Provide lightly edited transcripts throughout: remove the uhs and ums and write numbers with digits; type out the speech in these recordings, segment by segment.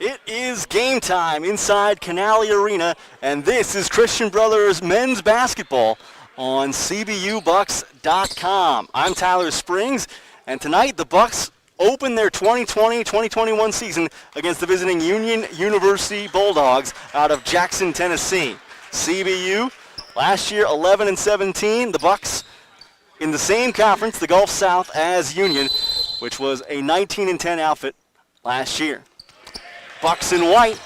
It is game time inside Canale Arena, and this is Christian Brothers men's basketball on CBUBucks.com. I'm Tyler Springs, and tonight the Bucks open their 2020-2021 season against the visiting Union University Bulldogs out of Jackson, Tennessee. CBU last year 11-17. The Bucks in the same conference, the Gulf South, as Union, which was a 19-10 outfit last year. Bucks in white,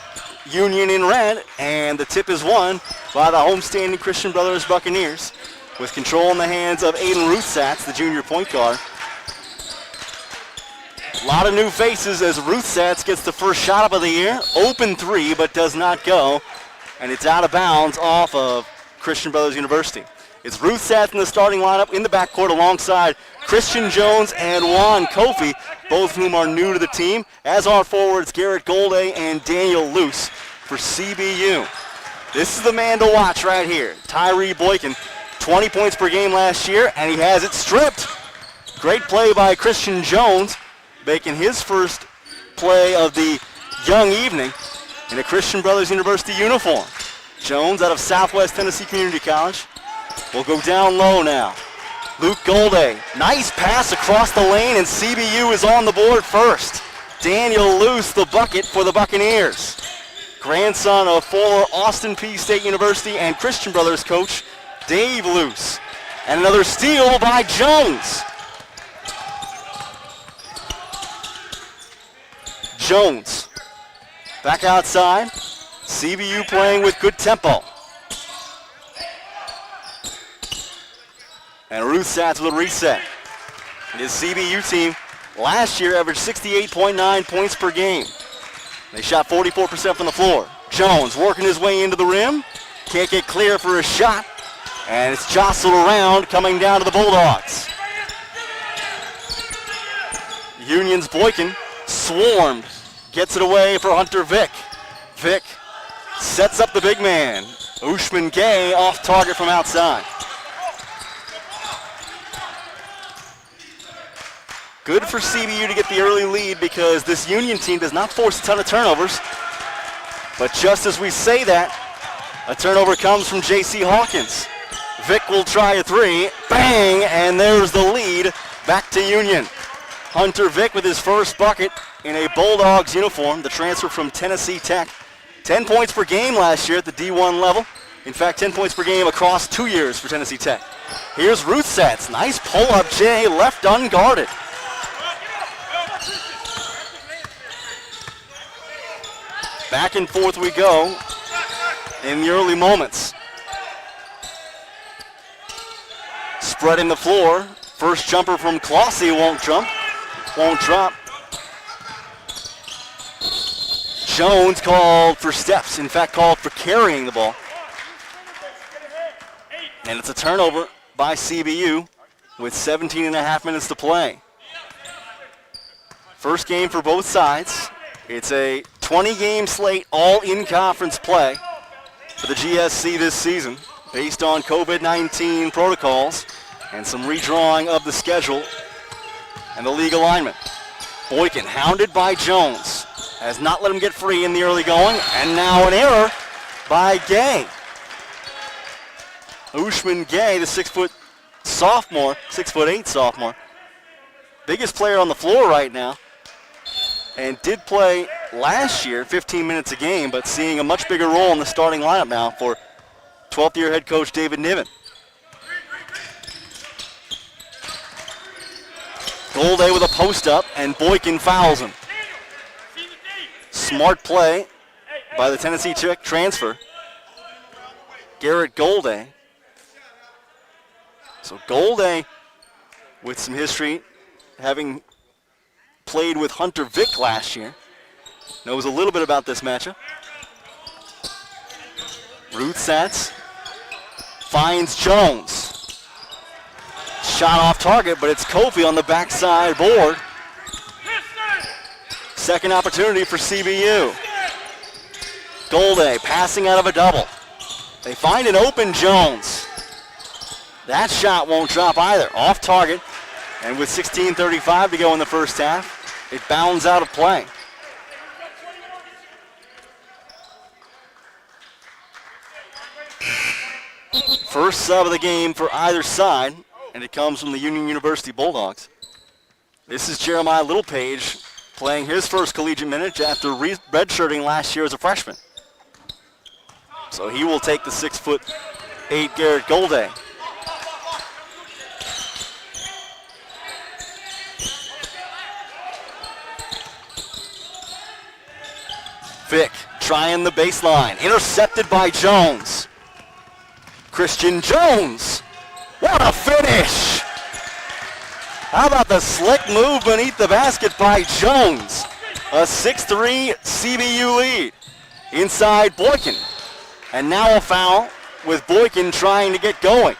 Union in red, and the tip is won by the homestanding Christian Brothers Buccaneers with control in the hands of Aiden Ruthsatz, the junior point guard. A lot of new faces as Ruthsatz gets the first shot up of the year. Open three, but does not go, and it's out of bounds off of Christian Brothers University. It's Ruthsatz in the starting lineup in the backcourt alongside Christian Jones and Juan Kofi, both of whom are new to the team, as are forwards Garrett Golday and Daniel Luce for CBU. This is the man to watch right here, Tyree Boykin. 20 points per game last year, and he has it stripped. Great play by Christian Jones, making his first play of the young evening in a Christian Brothers University uniform. Jones out of Southwest Tennessee Community College will go down low now. Luke Golday, nice pass across the lane, and CBU is on the board first. Daniel Luce, the bucket for the Buccaneers. Grandson of former Austin Peay State University and Christian Brothers coach Dave Luce. And another steal by Jones. Jones back outside. CBU playing with good tempo. And Ruthsatz with a reset. His CBU team last year averaged 68.9 points per game. They shot 44% from the floor. Jones working his way into the rim. Can't get clear for a shot. And it's jostled around, coming down to the Bulldogs. Union's Boykin swarmed. Gets it away for Hunter Vick. Vick sets up the big man. Ushman Gay off target from outside. Good for CBU to get the early lead because this Union team does not force a ton of turnovers. But just as we say that, a turnover comes from J.C. Hawkins. Vick will try a three. Bang! And there's the lead back to Union. Hunter Vick with his first bucket in a Bulldogs uniform, the transfer from Tennessee Tech. 10 points per game last year at the D1 level. In fact, 10 points per game across 2 years for Tennessee Tech. Here's Ruthsatz. Nice pull-up J, left unguarded. Back and forth we go in the early moments. Spreading the floor. First jumper from Clossy won't drop. Jones called for steps, in fact called for carrying the ball. And it's a turnover by CBU with 17.5 minutes to play. First game for both sides. It's a 20-game slate, all in-conference play for the GSC this season based on COVID-19 protocols and some redrawing of the schedule and the league alignment. Boykin, hounded by Jones, has not let him get free in the early going, and now an error by Gay. Ushman Gay, the 6'8" sophomore, biggest player on the floor right now, and did play last year 15 minutes a game, but seeing a much bigger role in the starting lineup now for 12th-year head coach David Niven. Golday with a post-up, and Boykin fouls him. Smart play by the Tennessee Tech transfer, Garrett Golday. So Golday with some history, having played with Hunter Vick last year, knows a little bit about this matchup. Ruthsatz finds Jones. Shot off target, but it's Kofi on the backside board. Second opportunity for CBU. Golday passing out of a double. They find an open Jones. That shot won't drop either. Off target, and with 16:35 to go in the first half, it bounds out of play. First sub of the game for either side, and it comes from the Union University Bulldogs. This is Jeremiah Littlepage playing his first collegiate minute after redshirting last year as a freshman. So he will take the 6'8" Garrett Golday. Vick trying the baseline, intercepted by Jones. Christian Jones, what a finish! How about the slick move beneath the basket by Jones? A 6'3" CBU lead inside Boykin. And now a foul with Boykin trying to get going.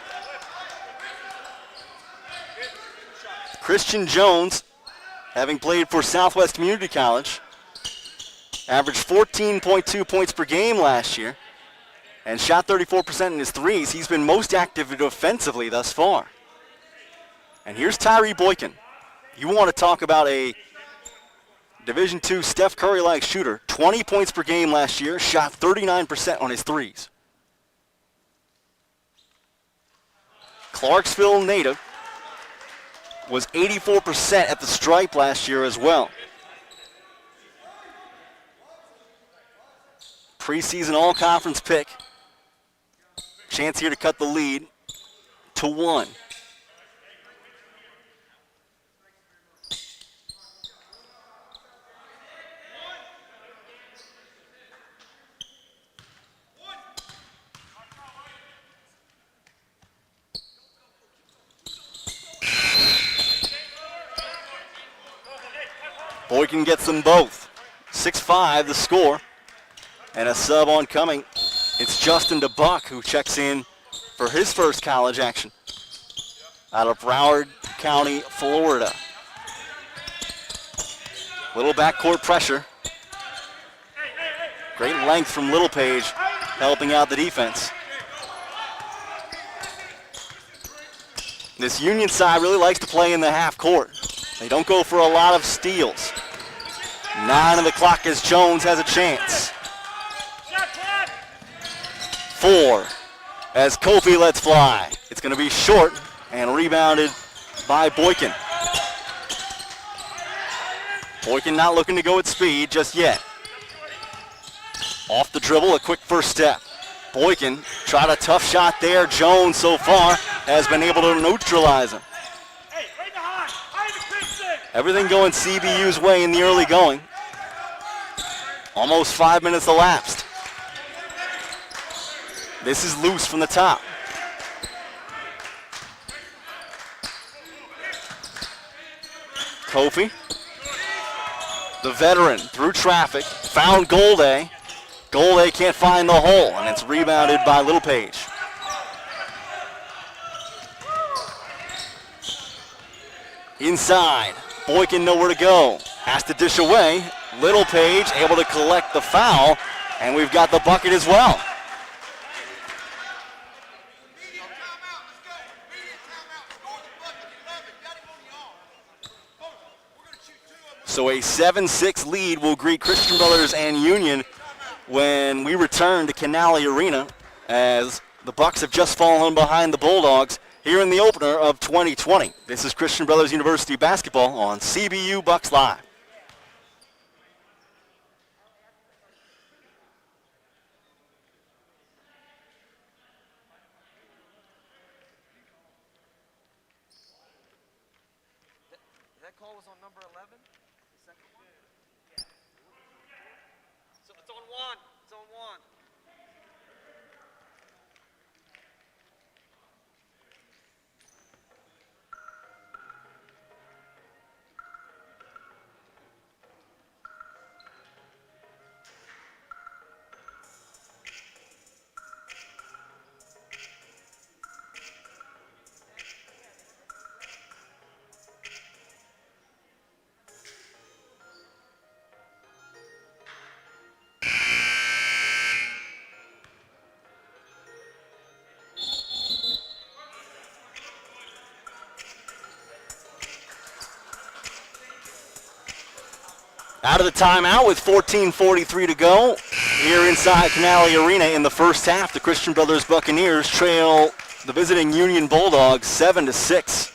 Christian Jones, having played for Southwest Community College, averaged 14.2 points per game last year and shot 34% in his threes. He's been most active defensively thus far. And here's Tyree Boykin. You want to talk about a Division II Steph Curry-like shooter. 20 points per game last year, shot 39% on his threes. Clarksville native, was 84% at the stripe last year as well. Preseason all-conference pick. Chance here to cut the lead to 1. Boykin gets them both. 6'5", the score. And a sub on coming. It's Justin DeBuck who checks in for his first college action out of Broward County, Florida. Little backcourt pressure. Great length from Littlepage helping out the defense. This Union side really likes to play in the half court. They don't go for a lot of steals. 9 on the clock as Jones has a chance. 4 as Kofi lets fly. It's going to be short and rebounded by Boykin. Boykin not looking to go at speed just yet. Off the dribble, a quick first step. Boykin tried a tough shot there. Jones so far has been able to neutralize him. Everything going CBU's way in the early going. Almost 5 minutes elapsed. This is loose from the top. Kofi, the veteran, through traffic, found Golday. Golday can't find the hole, and it's rebounded by Littlepage. Inside, Boykin nowhere to go. Has to dish away. Littlepage able to collect the foul, and we've got the bucket as well. So a 7-6 lead will greet Christian Brothers and Union when we return to Canale Arena, as the Bucks have just fallen behind the Bulldogs here in the opener of 2020. This is Christian Brothers University basketball on CBU Bucks Live. That call was on number 11? The second one? Yeah. So it's on 1. It's on 1. Out of the timeout with 14:43 to go here inside Canale Arena in the first half. The Christian Brothers Buccaneers trail the visiting Union Bulldogs 7-6.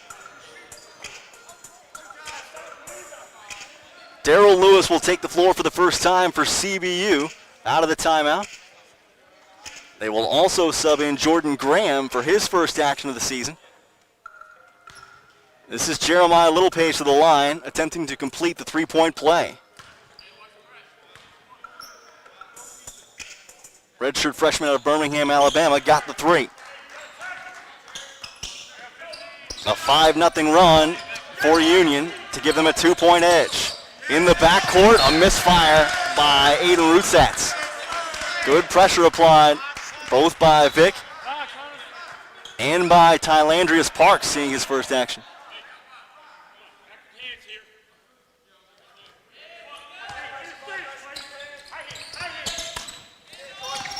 Daryl Lewis will take the floor for the first time for CBU out of the timeout. They will also sub in Jordan Graham for his first action of the season. This is Jeremiah Littlepage to the line, attempting to complete the three-point play. Redshirt freshman out of Birmingham, Alabama, got the three. A 5-0 run for Union to give them a 2-point edge. In the backcourt, a misfire by Aiden Rutsatz. Good pressure applied, both by Vic and by Tylandrius Parks, seeing his first action.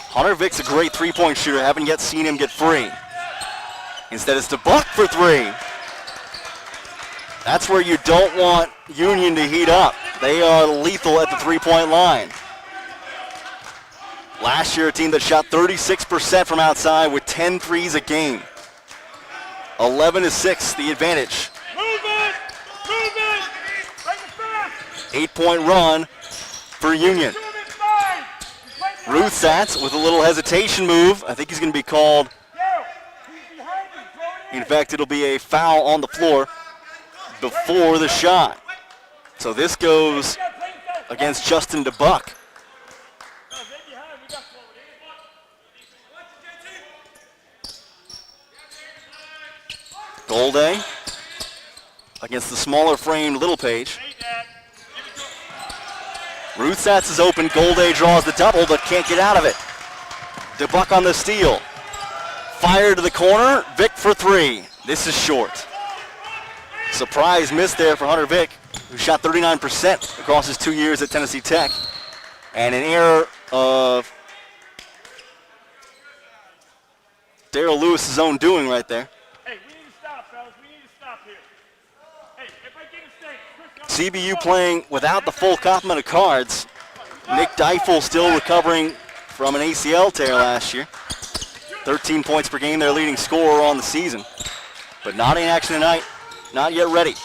Hunter Vick's a great three-point shooter. Haven't yet seen him get free. Instead, it's to Buck for three. That's where you don't want Union to heat up. They are lethal at the three-point line. Last year, a team that shot 36% from outside with 10 threes a game. 11-6, the advantage. 8-point run for Union. Rutsatz with a little hesitation move. I think he's going to be called. In fact, it'll be a foul on the floor before the shot. So this goes against Justin DeBuck. Golday against the smaller framed Littlepage. Rutsatz is open. Golday draws the double, but can't get out of it. DeBuck on the steal. Fire to the corner. Vic for three. This is short. Surprise miss there for Hunter Vick, who shot 39% across his 2 years at Tennessee Tech. And an error of Daryl Lewis's own doing right there. Hey, we need to stop, fellas. We need to stop here. Hey, everybody get a stake. CBU playing without the full complement of cards. Nick Deifel still recovering from an ACL tear last year. 13 points per game, their leading scorer on the season. But not in action tonight, not yet ready.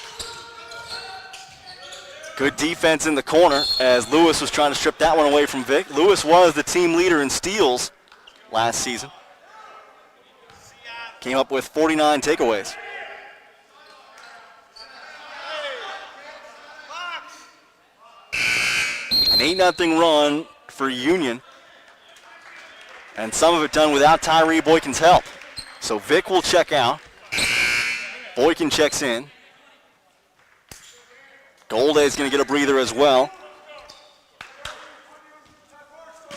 Good defense in the corner as Lewis was trying to strip that one away from Vic. Lewis was the team leader in steals last season. Came up with 49 takeaways. An 8-0 run for Union. And some of it done without Tyree Boykin's help. So Vic will check out. Boykin checks in. Golday's going to get a breather as well.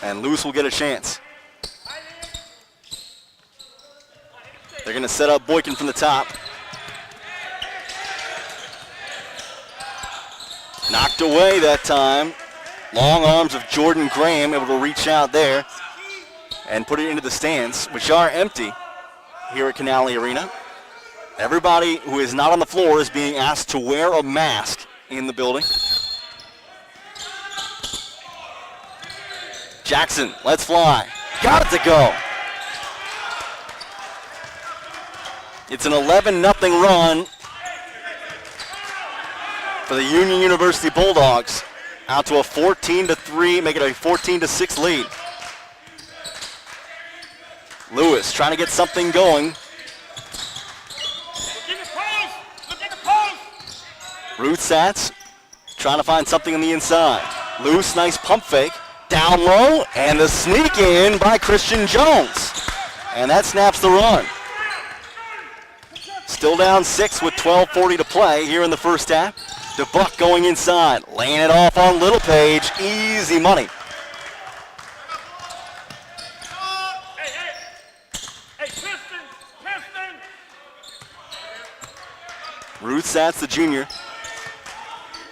And Lewis will get a chance. They're going to set up Boykin from the top. Knocked away that time. Long arms of Jordan Graham able to reach out there and put it into the stands, which are empty here at Canale Arena. Everybody who is not on the floor is being asked to wear a mask in the building. Jackson, let's fly. Got it to go. It's an 11-0 run for the Union University Bulldogs. Out to a 14-3, make it a 14-6 lead. Lewis trying to get something going. Rutsatz trying to find something on the inside. Loose, nice pump fake. Down low, and the sneak in by Christian Jones. And that snaps the run. Still down 6 with 12:40 to play here in the first half. DeBuck going inside, laying it off on Littlepage. Easy money. Rutsatz, the junior.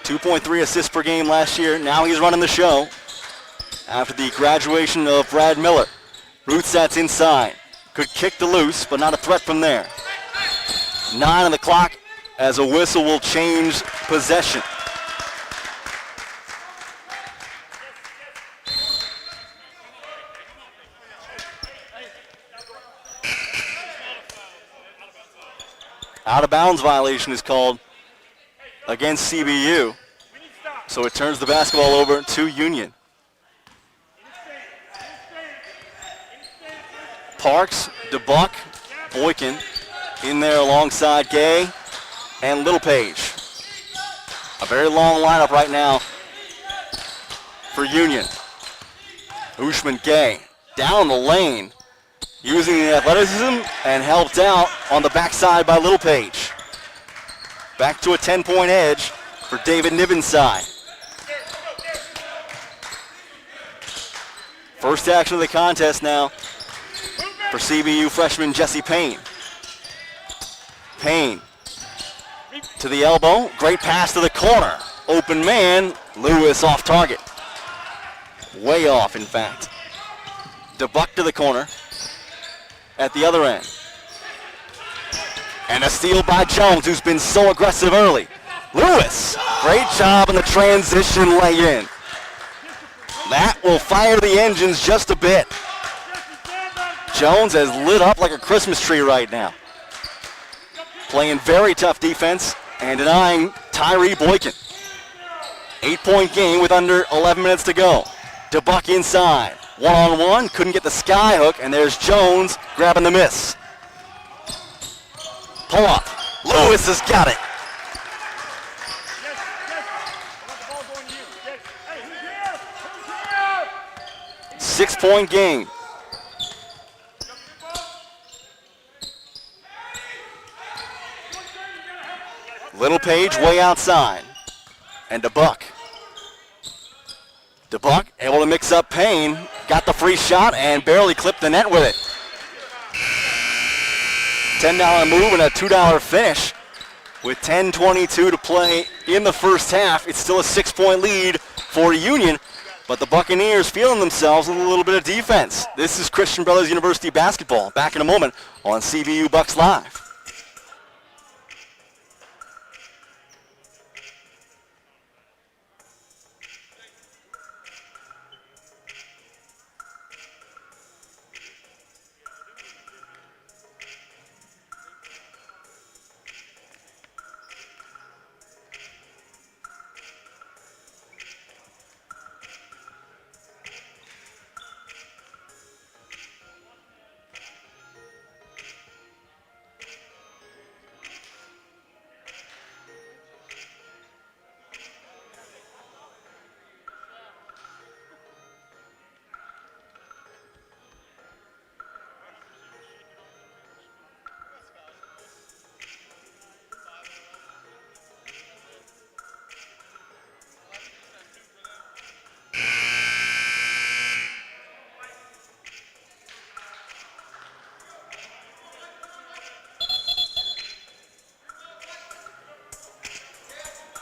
2.3 assists per game last year. Now he's running the show after the graduation of Brad Miller. Rutsatz inside. Could kick the loose, but not a threat from there. 9 on the clock as a whistle will change possession. Out of bounds violation is called against CBU. We need to stop. So it turns the basketball over to Union. Parks, DeBuck, Boykin in there alongside Gay and Littlepage. A very long lineup right now for Union. Ushman Gay down the lane using the athleticism and helped out on the backside by Littlepage. Back to a 10-point edge for David Niven's side. First action of the contest now for CBU freshman Jesse Payne. Payne to the elbow, great pass to the corner. Open man, Lewis off target. Way off, in fact. DeBuck to the corner at the other end. And a steal by Jones, who's been so aggressive early. Lewis, great job on the transition lay-in. That will fire the engines just a bit. Jones has lit up like a Christmas tree right now. Playing very tough defense and denying Tyree Boykin. 8-point game with under 11 minutes to go. DeBuck inside. One-on-one, couldn't get the sky hook, and there's Jones grabbing the miss. Pull up. Lewis has got it. 6-point game. Littlepage way outside. And DeBuck. DeBuck able to mix up Payne. Got the free shot and barely clipped the net with it. $10 move and a $2 finish. With 10:22 to play in the first half, it's still a 6-point lead for Union, but the Buccaneers feeling themselves with a little bit of defense. This is Christian Brothers University basketball. Back in a moment on CBU Bucks Live.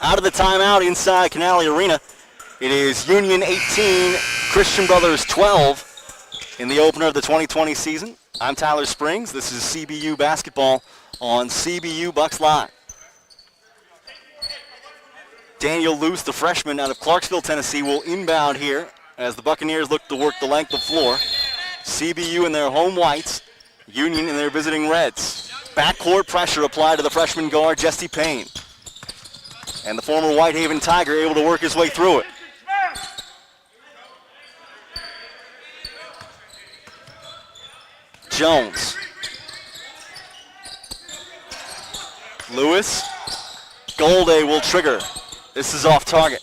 Out of the timeout inside Canale Arena, it is Union 18, Christian Brothers 12 in the opener of the 2020 season. I'm Tyler Springs. This is CBU basketball on CBU Bucks Live. Daniel Luce, the freshman out of Clarksville, Tennessee, will inbound here as the Buccaneers look to work the length of floor. CBU in their home whites, Union in their visiting reds. Backcourt pressure applied to the freshman guard, Jesse Payne. And the former Whitehaven Tiger able to work his way through it. Jones. Lewis. Golday will trigger. This is off target.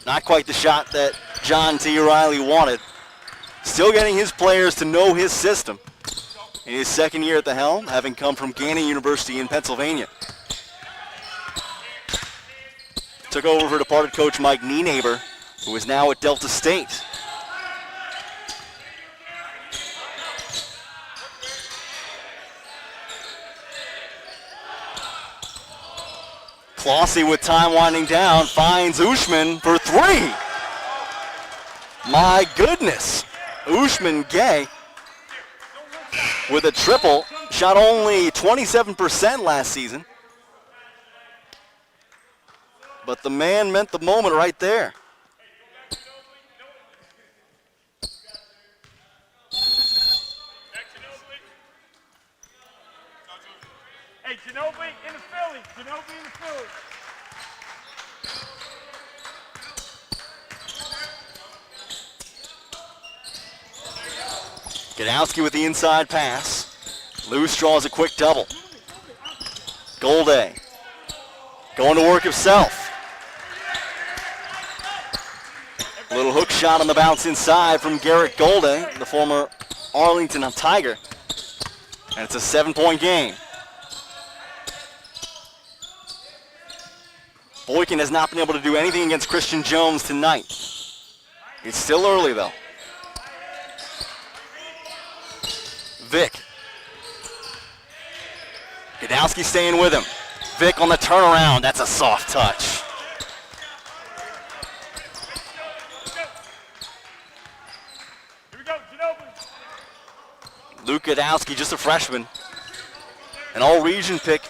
Not quite the shot that John T. Riley wanted. Still getting his players to know his system. In his second year at the helm, having come from Gannon University in Pennsylvania. Took over for departed coach Mike Nienaber, who is now at Delta State. Clossy with time winding down, finds Ushman for three. My goodness. Ushman Gay with a triple. Shot only 27% last season. But the man meant the moment right there. Hey, Ginobili in the Philly. Ginobili in the Philly. Gadowski with the inside pass. Luce draws a quick double. Golday going to work himself. Little hook shot on the bounce inside from Garrett Golday, the former Arlington Tiger. And it's a 7-point game. Boykin has not been able to do anything against Christian Jones tonight. It's still early though. Vic. Gadowski staying with him. Vic on the turnaround. That's a soft touch. Here we go, Ginobili. Luke Gadowski, just a freshman. An all-region pick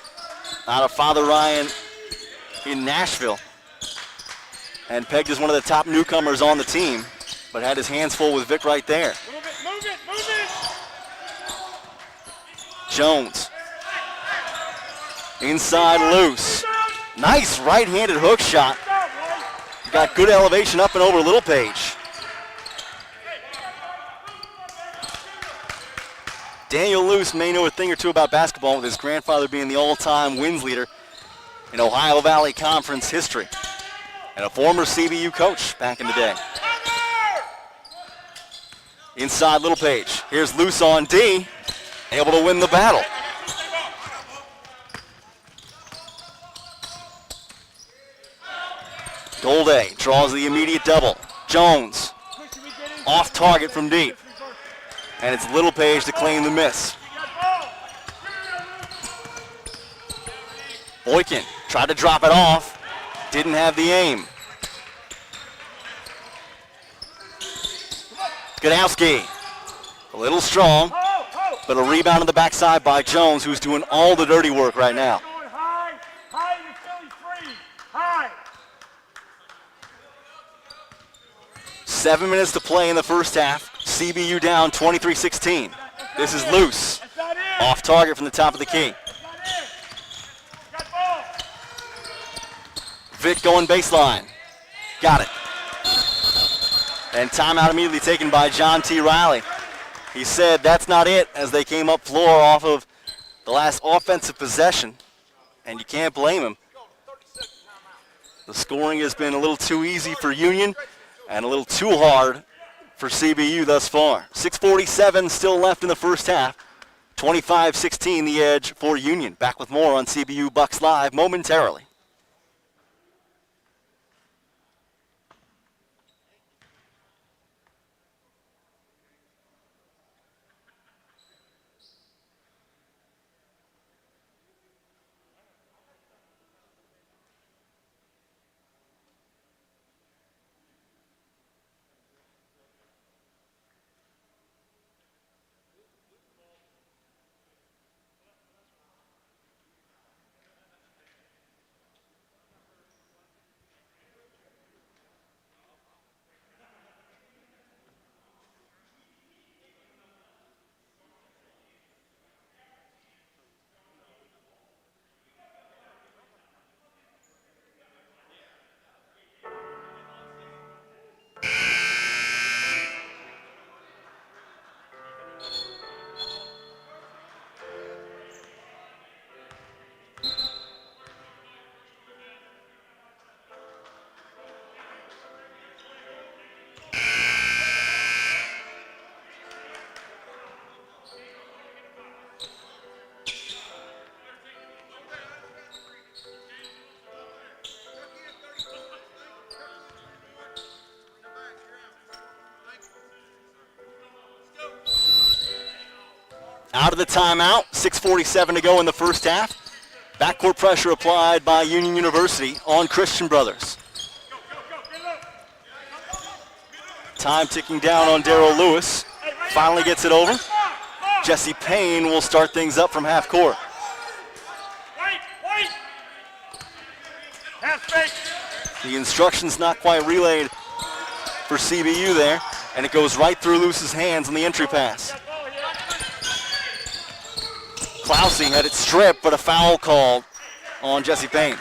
out of Father Ryan in Nashville. And pegged as one of the top newcomers on the team, but had his hands full with Vic right there. Move it, move it, move it. Jones. Inside Luce. Nice right-handed hook shot. Got good elevation up and over Littlepage. Daniel Luce may know a thing or two about basketball, with his grandfather being the all-time wins leader in Ohio Valley Conference history, and a former CBU coach back in the day. Inside Littlepage. Here's Luce on D, able to win the battle. Golday draws the immediate double. Jones off target from deep. And it's Littlepage to claim the miss. Boykin tried to drop it off. Didn't have the aim. Gadowski, a little strong, but a rebound on the backside by Jones, who's doing all the dirty work right now. High, high, the Philly free. High. 7 minutes to play in the first half. CBU down 23-16. This is Luce. Off target from the top of the key. Vic going baseline. Got it. And timeout immediately taken by John T. Riley. He said that's not it, as they came up floor off of the last offensive possession. And you can't blame him. The scoring has been a little too easy for Union and a little too hard for CBU thus far. 6:47 still left in the first half. 25-16 the edge for Union. Back with more on CBU Bucks Live momentarily. Out of the timeout, 6:47 to go in the first half. Backcourt pressure applied by Union University on Christian Brothers. Time ticking down on Darrell Lewis. Finally gets it over. Jesse Payne will start things up from half court. The instructions not quite relayed for CBU there, and it goes right through Lewis's hands on the entry pass. Clousey had it strip, but a foul called on Jesse Payne.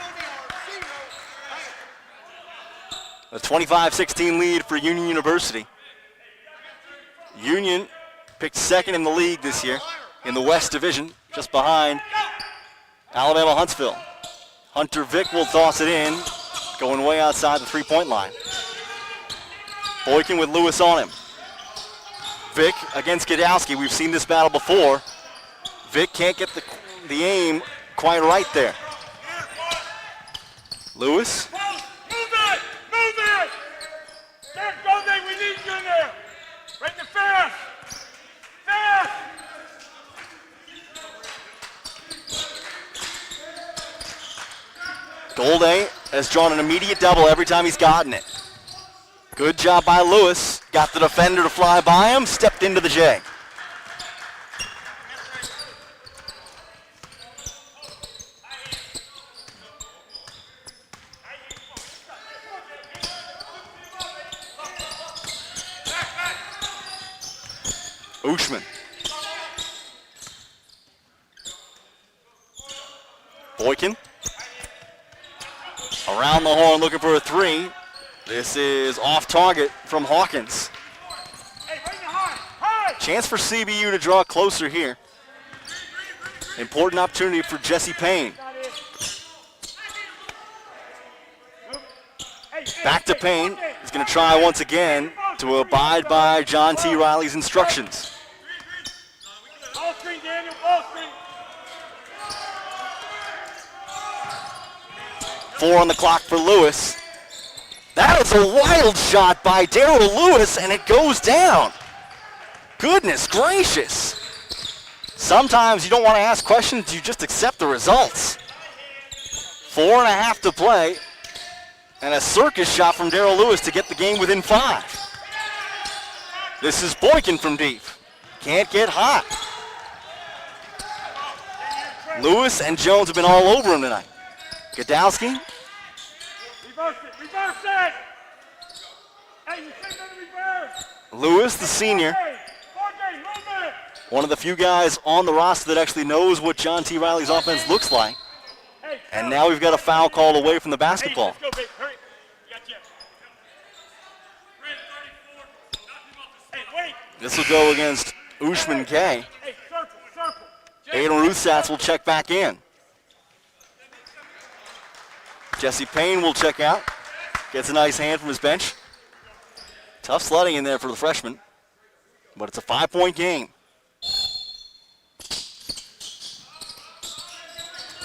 A 25-16 lead for Union University. Union picked second in the league this year in the West Division, just behind Alabama Huntsville. Hunter Vick will toss it in, going way outside the three-point line. Boykin with Lewis on him. Vick against Gadowski. We've seen this battle before. Vick can't get the aim quite right there. Lewis. Move it! Move it! Go there, we need you in there! Right in the fast! Fast! Golday has drawn an immediate double every time he's gotten it. Good job by Lewis. Got the defender to fly by him, stepped into the J. Ushman. Boykin. Around the horn looking for a three. This is off target from Hawkins. Chance for CBU to draw closer here. Important opportunity for Jesse Payne. Back to Payne. He's going to try once again to abide by John T. Riley's instructions. Ball screen, Daniel, ball screen. 4 on the clock for Lewis. That is a wild shot by Darrell Lewis, and it goes down. Goodness gracious. Sometimes you don't want to ask questions, you just accept the results. 4.5 to play, and a circus shot from Darrell Lewis to get the game within 5. This is Boykin from deep. Can't get hot. Lewis and Jones have been all over him tonight. Gadowski. Reverse it, reverse it! Hey, you say that reverse! Lewis, the senior. One of the few guys on the roster that actually knows what John T. Riley's offense looks like. And now we've got a foul call away from the basketball. Let's go, babe. Hurry. Gotcha. Hey, wait. This will go against Ushman K. Hey, circle. Aiden Ruthsatz will check back in. Jesse Payne will check out. Gets a nice hand from his bench. Tough sledding in there for the freshman. But it's a 5-point game.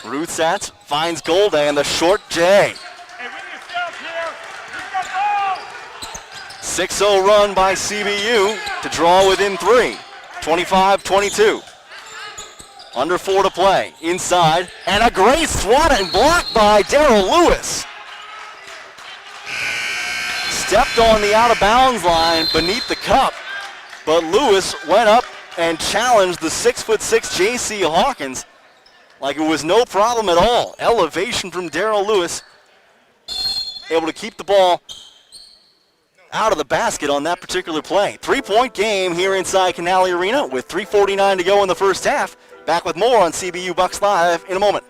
Ruthsatz finds Golday and the short J. Hey, we need to stay up here. We've got ball. 6-0 run by CBU to draw within 3. 25-22. Under 4 to play. Inside. And a great swat and block by Darrell Lewis. Stepped on the out-of-bounds line beneath the cup. But Lewis went up and challenged the 6'6" J.C. Hawkins like it was no problem at all. Elevation from Darrell Lewis. Able to keep the ball out of the basket on that particular play. 3-point game here inside Canale Arena with 3:49 to go in the first half. Back with more on CBU Bucks Live in a moment.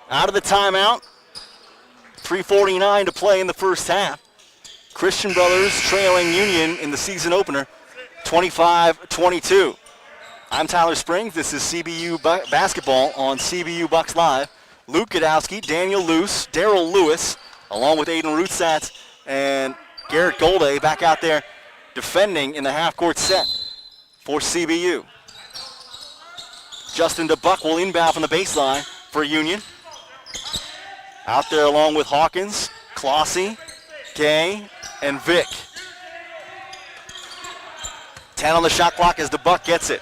Out of the timeout. 3:49 to play in the first half. Christian Brothers trailing Union in the season opener, 25-22. I'm Tyler Springs. This is CBU basketball on CBU Bucks Live. Luke Godowski, Daniel Luce, Daryl Lewis, along with Aiden Ruthsatz and Garrett Golday back out there defending in the half-court set for CBU. Justin DeBuck will inbound from the baseline for Union. Out there along with Hawkins, Clossy, Gay, and Vick. 10 on the shot clock as DeBuck gets it.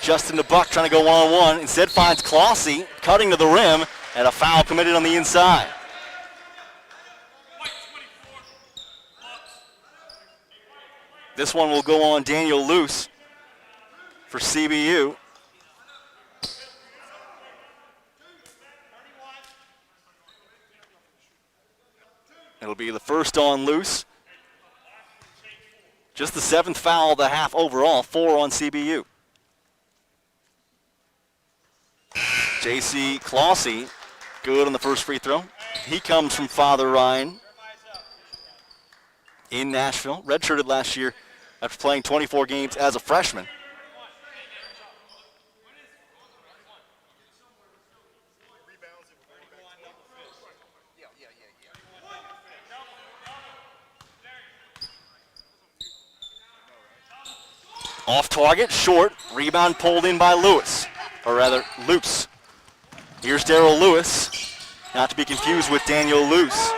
Justin DeBuck trying to go one-on-one. Instead finds Clossy cutting to the rim, and a foul committed on the inside. This one will go on Daniel Luce for CBU. It'll be the first on Luce. Just the 7th foul of the half overall, 4 on CBU. J.C. Clossy, good on the first free throw. He comes from Father Ryan in Nashville. Redshirted last year after playing 24 games as a freshman. Off target, short, rebound pulled in by Lewis, or rather Luce. Here's Daryl Lewis, not to be confused with Daniel Luce.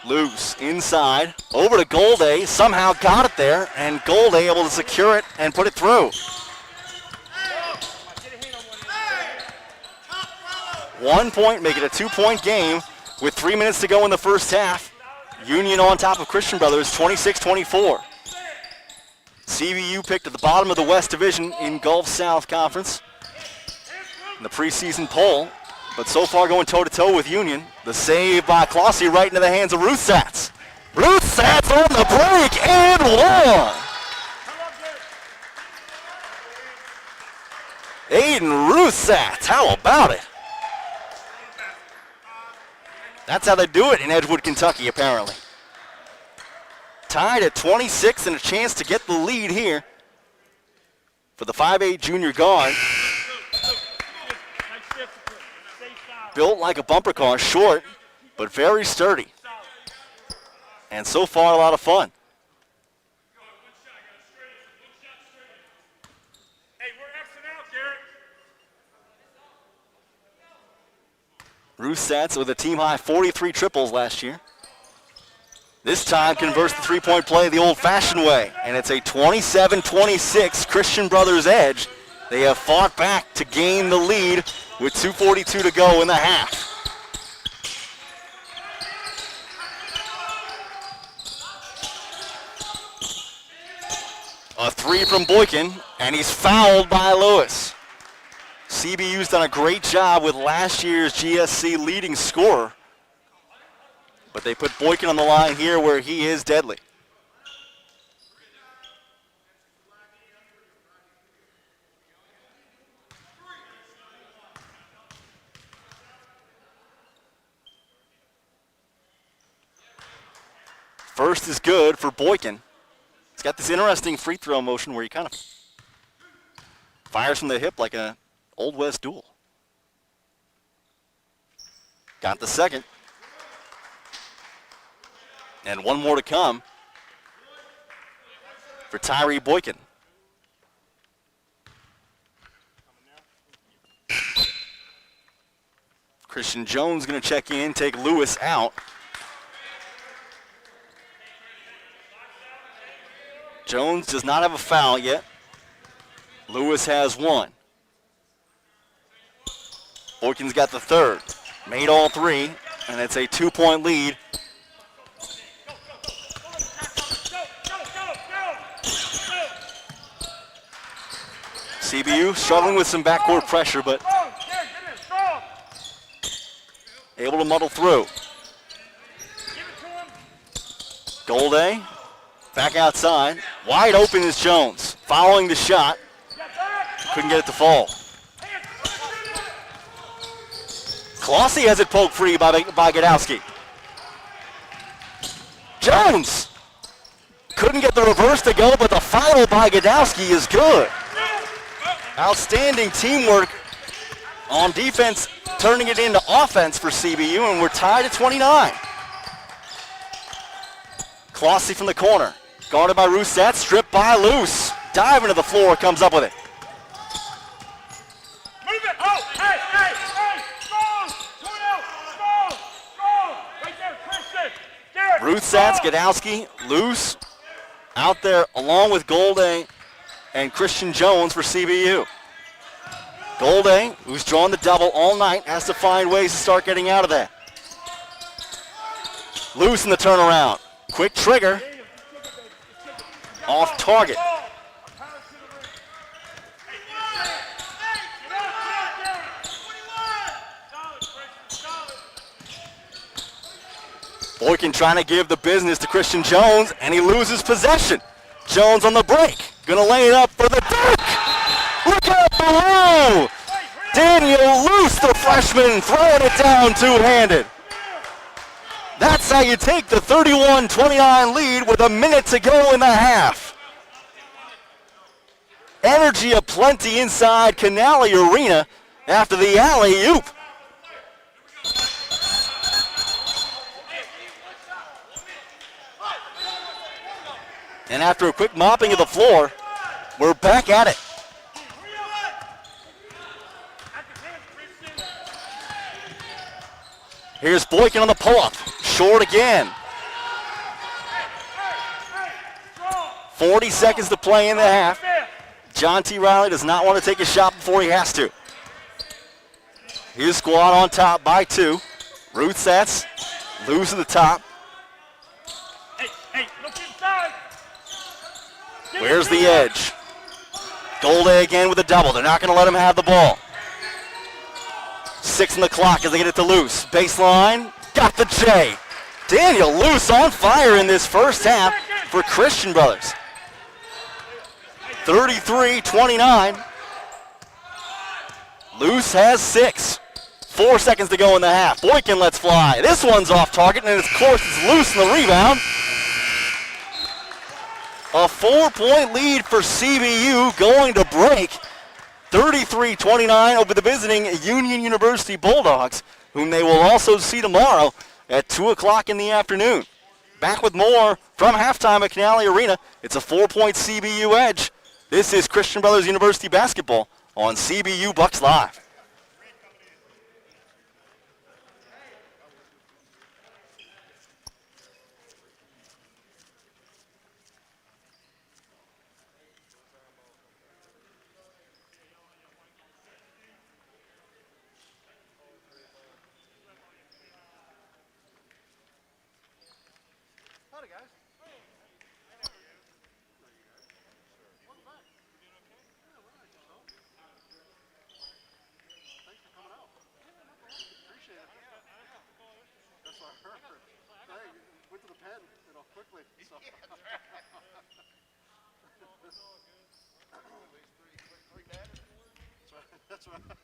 Luce inside, over to Golday, somehow got it there, and Golday able to secure it and put it through. 1 point, make it a 2-point game with 3 minutes to go in the first half. Union on top of Christian Brothers, 26-24. CBU picked at the bottom of the West Division in Gulf South Conference in the preseason poll, but so far going toe-to-toe with Union. The save by Clossy right into the hands of Ruthsatz. Ruthsatz on the break and one. Aiden Ruthsatz, how about it? That's how they do it in Edgewood, Kentucky, apparently. Tied at 26 and a chance to get the lead here for the 5'8 junior guard. Built like a bumper car, short, but very sturdy. And so far, a lot of fun. Ruthsatz with a team-high 43 triples last year. This time converts the three-point play the old-fashioned way, and it's a 27-26 Christian Brothers edge. They have fought back to gain the lead with 2:42 to go in the half. A three from Boykin, and he's fouled by Lewis. CBU's done a great job with last year's GSC leading scorer, but they put Boykin on the line here where he is deadly. First is good for Boykin. He's got this interesting free throw motion where he kind of fires from the hip like an Old West duel. Got the second. And one more to come for Tyree Boykin. Christian Jones going to check in, take Lewis out. Jones does not have a foul yet. Lewis has one. Boykin's got the third. Made all three, and it's a 2-point lead. CBU struggling with some backcourt pressure, but able to muddle through. Golday back outside. Wide open is Jones. Following the shot. Couldn't get it to fall. Clossy has it poked free by Godowski. Jones! couldn't get the reverse to go, but the follow by Godowski is good. Outstanding teamwork on defense, turning it into offense for CBU, and we're tied at 29. Clossy from the corner, guarded by Rousset, stripped by Luce. Diving to the floor, comes up with it. Move it! Oh, hey, hey, hey! Go! Go! Go! Right there, Christian! Get it! Rousset, Go! Godowski, Luce out there along with Golday and Christian Jones for CBU. Golday, who's drawn the double all night, has to find ways to start getting out of that. Luce in the turnaround. Quick trigger. Off target. Boykin trying to give the business to Christian Jones, and he loses possession. Jones on the break. Gonna lay it up for the dunk. Look out below. Daniel Luce, the freshman, throwing it down two-handed. That's how you take the 31-29 lead with a minute to go in the half. Energy aplenty inside Canale Arena after the alley-oop. And after a quick mopping of the floor, we're back at it. Here's Boykin on the pull-up. Short again. 40 seconds to play in the half. John T. Riley does not want to take a shot before he has to. His squad on top by two. Rousset, Luce at the top. Hey, look inside. Where's the edge? Golday again with a double. They're not going to let him have the ball. 6 on the clock as they get it to Luce. Baseline, got the J. Daniel Luce on fire in this first half for Christian Brothers. 33-29. Luce has 6. 4 seconds to go in the half. Boykin lets fly. This one's off target, and of course it's Luce in the rebound. A 4-point lead for CBU going to break. 33-29 over the visiting Union University Bulldogs, whom they will also see tomorrow at 2 o'clock in the afternoon. Back with more from halftime at Canale Arena. It's a 4-point CBU edge. This is Christian Brothers University basketball on CBU Bucks Live. That's right.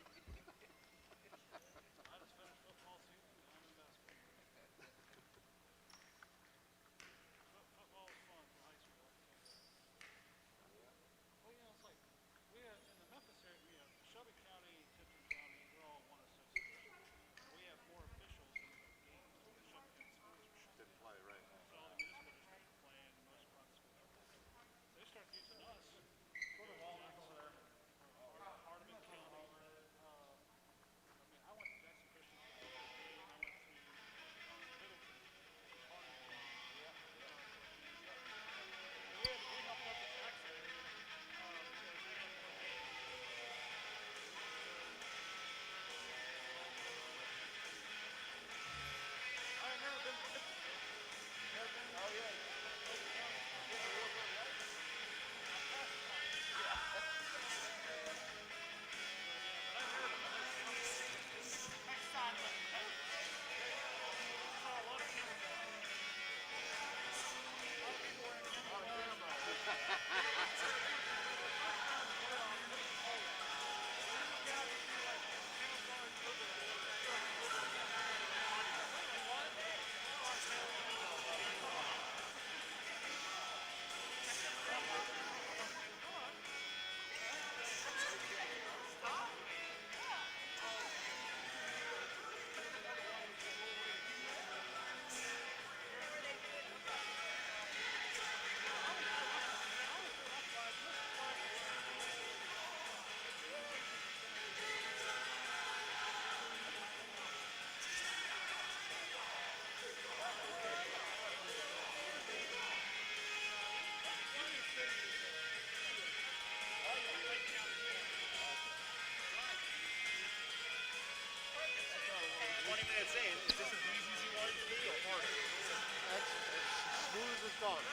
done.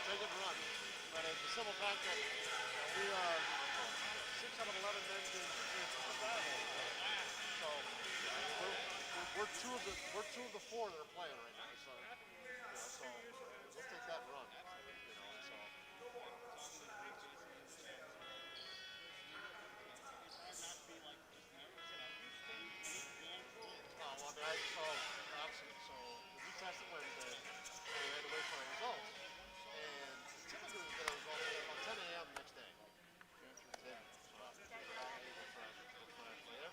Take it and run. But it's the simple fact that we are 6 out of 11 men being so we're two of the 4 that are playing right now. So let's take that and run. So. So we tested Wednesday, and we had to wait for our results. And typically we get our results at about 10 a.m. the next day.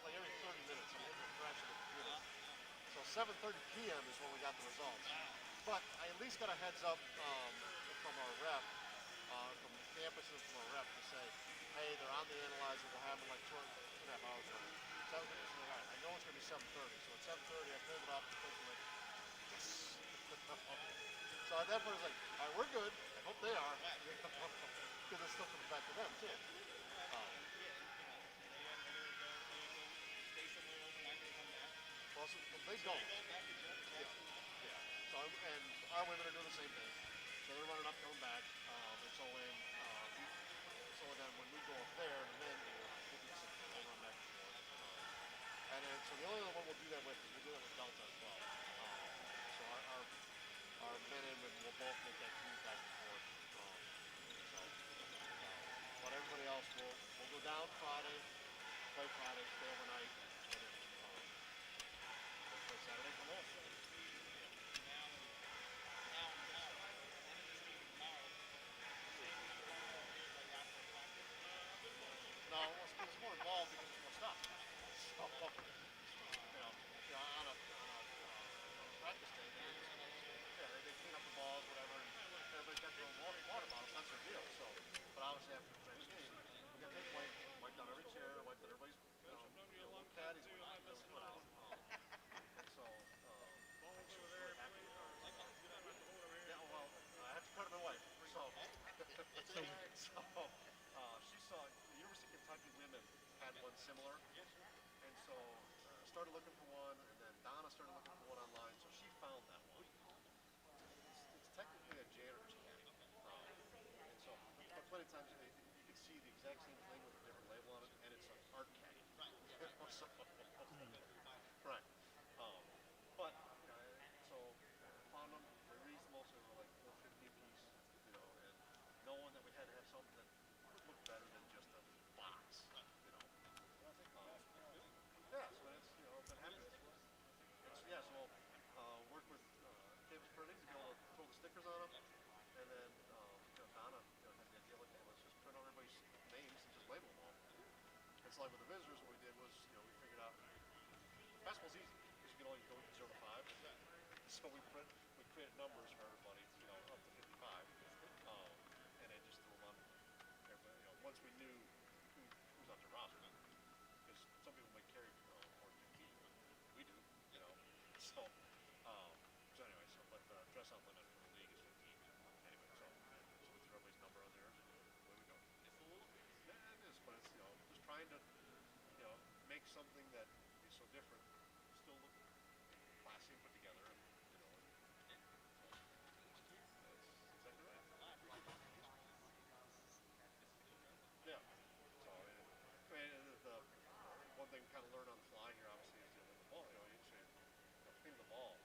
Like every 30 minutes, I'm able to crash the computer. So 7:30 p.m. is when we got the results. But I at least got a heads up from our rep, from the campus and from our rep to say, hey, they're on the analyzer. We'll have them like 2.5 hours later. 7:30. I know it's going to be 7:30. So at 7:30, I pulled it up and thinking like, yes. So at that point, I was like, all right, we're good. I hope they are. Because it's still coming back to them, too. Well, so they don't. Yeah. So, and our women are doing the same thing. So they're running up, coming back. And so then when we go up there, the men will do the same thing. They'll run back and forth. And then, so the only other one we'll do that with is we'll do that with Delta as well. So our men and women will both make that commute back and forth. But everybody else will go down Friday, play Friday, stay overnight, and then play Saturday, come home. No, it's more involved because there's more stuff. So, on a practice day, they clean up the balls, whatever, and everybody's got their own water bottles. That's their deal. So, but obviously after the next game, we got to take wipe down every chair, wipe down everybody's little caddies put out. And so, she was really happy with her. Yeah, well, I have to put it in my wife. So, she saw the University of Kentucky women had one similar, and so started looking for one, and then Donna started looking for one online, so she found that one. It's technically a janitor's caddy, and so but plenty of times you can see the exact same thing with a different label on it, and it's an art caddy. So, right. But so found them. They're reasonable, so they were like $4.50 a piece, and knowing that we had to have something that would look better than just a box, yeah, so it's been happy with it. So work with campus printing to be able to throw the stickers on them, and then Donna had the idea like, hey, let's just print out everybody's names and just label them all. It's like with the visitors, what we did was we figured out basketball's easy because you can only go 0 to 5. So we created numbers for everybody, up to 55, and then just threw them on everybody. Once we knew who's on the roster, because some people may carry more than 15, we do, So anyway, but dress out limit for the league is 15. Anyway, so we threw everybody's number on there, and away we go. Yeah, it is, but it's just trying to make something that is so different, still look classy and put together, and that's exactly right. Yeah. So the one thing we kind of learned on the fly here, obviously, is the ball. You should clean the ball.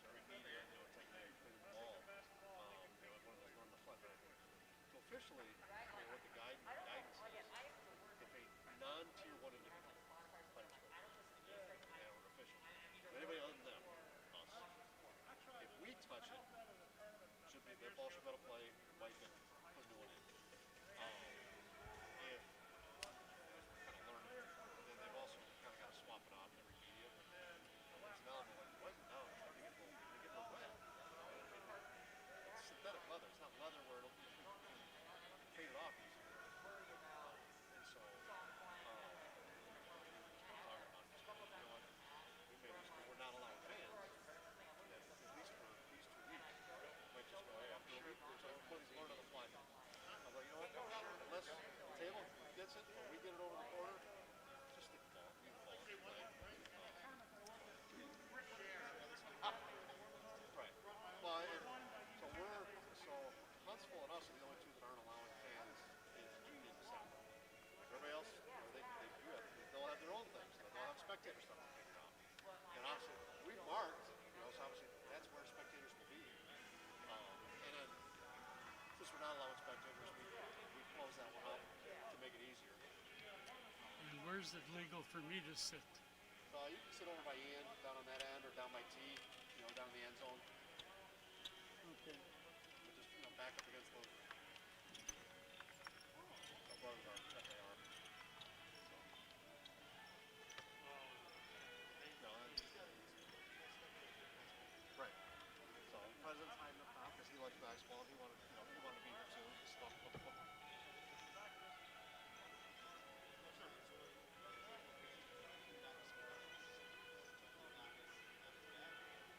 Every media, technique, clean the ball. One of those learn the fly. So officially, what the guidance is, if a non-tier 1 individual, players or official, anybody other than them, us, if we touch it, their ball should go to play, might get put a new one in. If kind of learning, then they've also kind of got to swap it out in every media. So now they're like, why is it now? They get a little wet. It's synthetic leather. It's not leather where it'll be fade it off easily. And so, we're not allowing fans, at least for these 2 weeks. Might just go, hey, after a week, so everybody's learning on the fly. I'm like, unless the table gets it or we get it over the corner, just stick the ball, leave the ball. spectator stuff will take off. And obviously, we marked, you know, so obviously that's where spectators will be. And then, since we're not allowing spectators, we close that one up to make it easier. And where's it legal for me to sit? You can sit over by Ian, down on that end, or down by T, you know, down in the end zone. Okay. But just, you know, back up against those. Our brothers are, that they are. So. No, right. So, the president's hiding up top because he likes basketball. He wanted, you know, he wanted to be here too. So.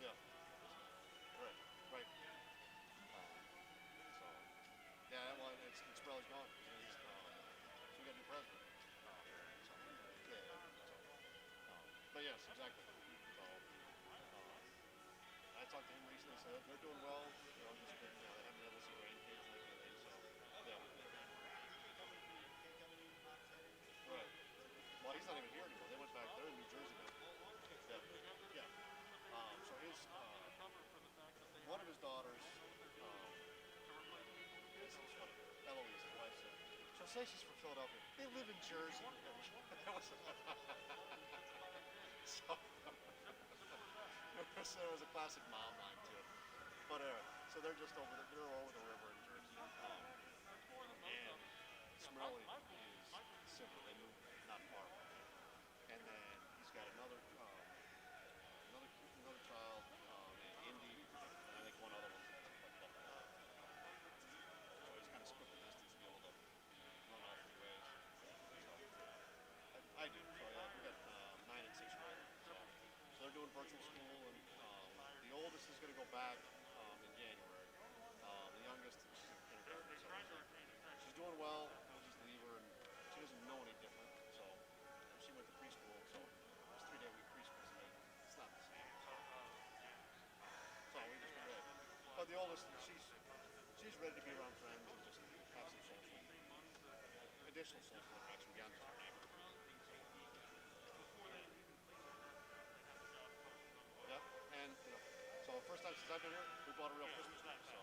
Yeah. Right. Right. So. Yeah. Well, it's Sprelly's gone. He's, so we got a new president. So. Yeah. So. But yes, exactly. So. I talked to him recently. So they're doing well. You know, just you know, they haven't been able to see grandkids and that kind of thing. So. Yeah. Right. Well, he's not even here anymore. They went back. They're in New Jersey now. Yeah. Yeah. So his one of his daughters, this is funny. Eloise, his wife said, she'll say she's from Philadelphia. They live in Jersey. That was so. So it was a classic mom line too. But so they're just over the river in Jersey. And Smrelly is similar. They moved not far. And then he's got another child named Indy, and I think one other one. So he's kind of split the distance to be able to run all three ways. So I do. So yeah, we got 9 and 6 year old. So they're doing virtual school, and the oldest is going to go back in January. The youngest, she's in kindergarten. So she's doing well. We'll just leave her, and she doesn't know any different. So she went to preschool. So it's 3-day-a-week preschool. So it's not the same. So we just read. But the oldest, she's ready to be around friends and just have some additional social interaction beyond just her neighbor. Yep, and you know, so first time since I've been here, we bought a real Christmas tree. So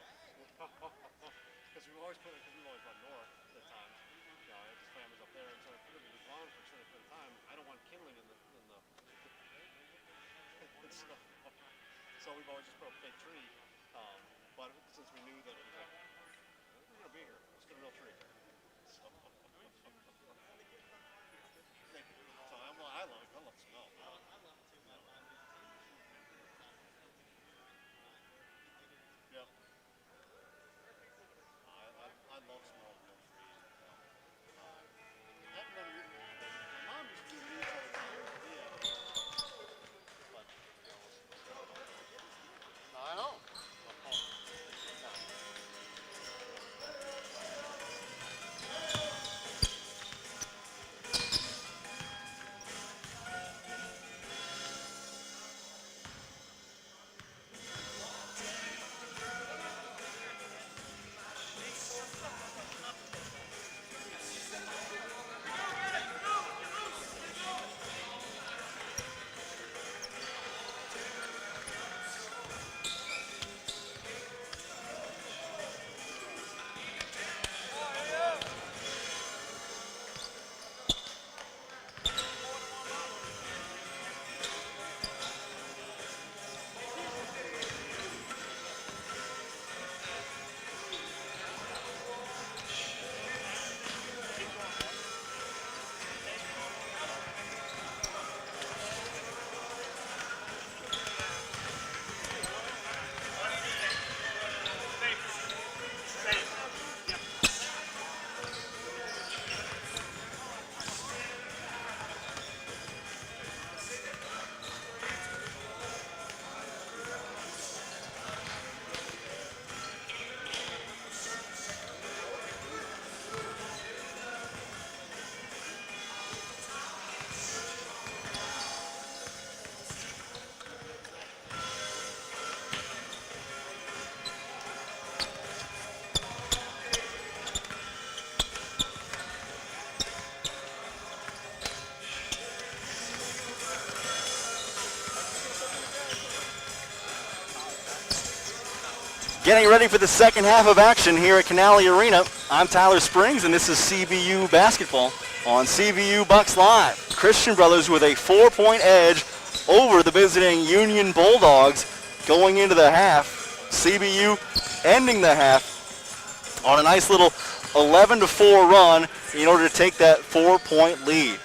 because we've always run north at times. You know, his family's up there, and so if we're going to be gone for a certain period of time, I don't want kindling in the so we've always just put a fake tree. But since we knew that we're going to be here, let's get a real tree. So, so I love it. I love the smell. Yep. I love smelling real trees. I've never eaten it. My mom used to do these all the time. Yeah. But, no, I know. Getting ready for the second half of action here at Canale Arena. I'm Tyler Springs, and this is CBU basketball on CBU Bucks Live. Christian Brothers with a 4-point edge over the visiting Union Bulldogs going into the half. CBU ending the half on a nice little 11-4 run in order to take that 4-point lead.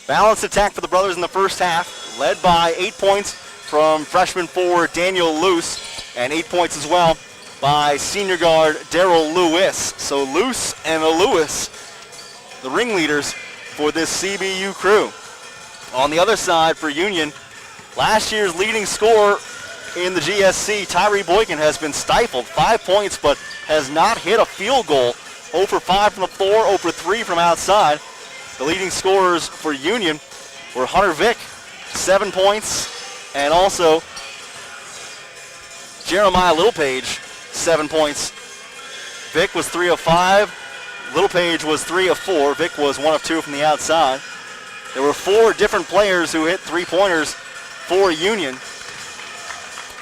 Balanced attack for the Brothers in the first half, led by 8 points from freshman forward Daniel Luce, and 8 points as well by senior guard Darrell Lewis. So Luce and Lewis, the ringleaders for this CBU crew. On the other side for Union, last year's leading scorer in the GSC, Tyree Boykin, has been stifled. 5 points, but has not hit a field goal. 0 for 5 from the floor, 0 for 3 from outside. The leading scorers for Union were Hunter Vick, 7 points, and also Jeremiah Littlepage, 7 points. Vick was 3 of 5. Littlepage was 3 of 4. Vick was 1 of 2 from the outside. There were 4 different players who hit 3-pointers for Union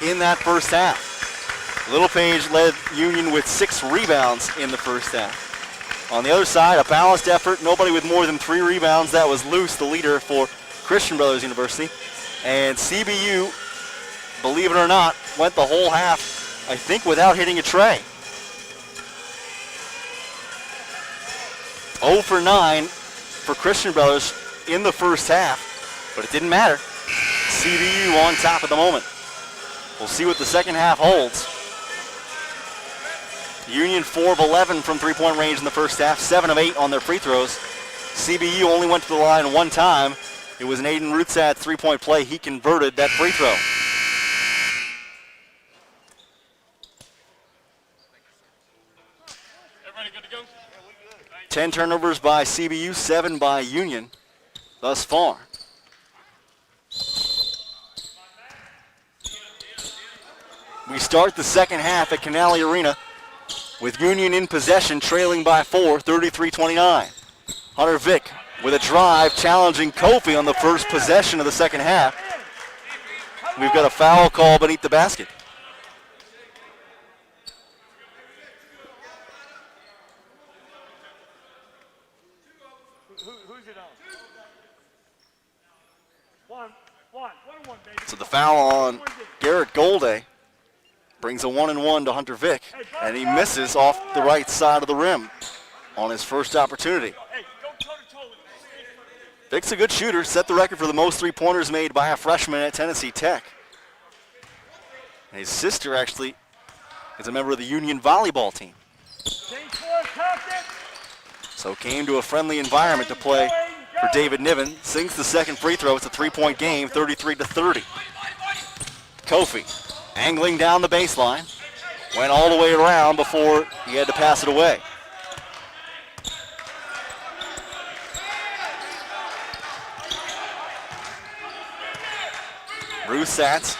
in that first half. Littlepage led Union with 6 rebounds in the first half. On the other side, a balanced effort. Nobody with more than 3 rebounds. That was Luce, the leader for Christian Brothers University. And CBU, believe it or not, went the whole half, I think, without hitting a tray. 0 for 9 for Christian Brothers in the first half, but it didn't matter. CBU on top at the moment. We'll see what the second half holds. Union 4 of 11 from 3-point range in the first half, 7 of 8 on their free throws. CBU only went to the line one time. It was an Aiden Ruthsat 3-point play. He converted that free throw. Everybody good to go? 10 turnovers by CBU, 7 by Union thus far. We start the second half at Canale Arena with Union in possession, trailing by 4, 33-29. Hunter Vick with a drive, challenging Kofi on the first possession of the second half. We've got a foul call beneath the basket. Who's it on? One, baby. So the foul on Garrett Golday brings a 1-and-1 to Hunter Vick, and he misses off the right side of the rim on his first opportunity. Hey, go toe-to-toe with me. Vick's a good shooter, set the record for the most 3-pointers made by a freshman at Tennessee Tech. And his sister actually is a member of the Union volleyball team. So came to a friendly environment to play for David Niven. Sinks the second free throw. It's a 3-point game, 33-30. Kofi angling down the baseline. Went all the way around before he had to pass it away. Ruthsat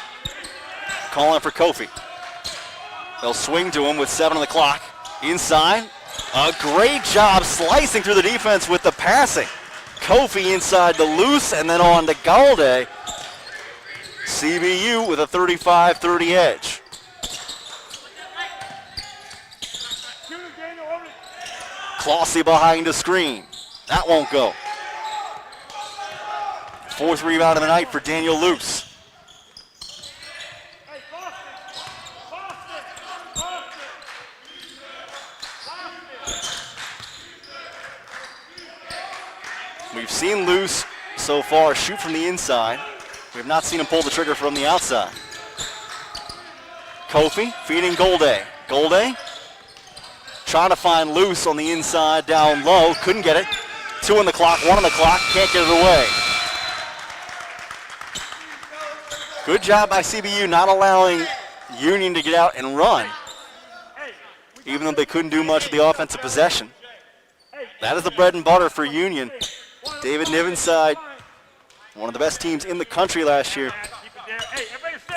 calling for Kofi. They'll swing to him with 7 on the clock. Inside, a great job slicing through the defense with the passing. Kofi inside to Luce and then on to Galde. CBU with a 35-30 edge. Clossy behind the screen. That won't go. 4th rebound of the night for Daniel Luce. We've seen Luce so far shoot from the inside. We have not seen him pull the trigger from the outside. Kofi feeding Golday. Golday trying to find Luce on the inside down low. Couldn't get it. 2 on the clock, 1 on the clock. Can't get it away. Good job by CBU not allowing Union to get out and run, even though they couldn't do much with the offensive possession. That is the bread and butter for Union. David Niven's side, one of the best teams in the country last year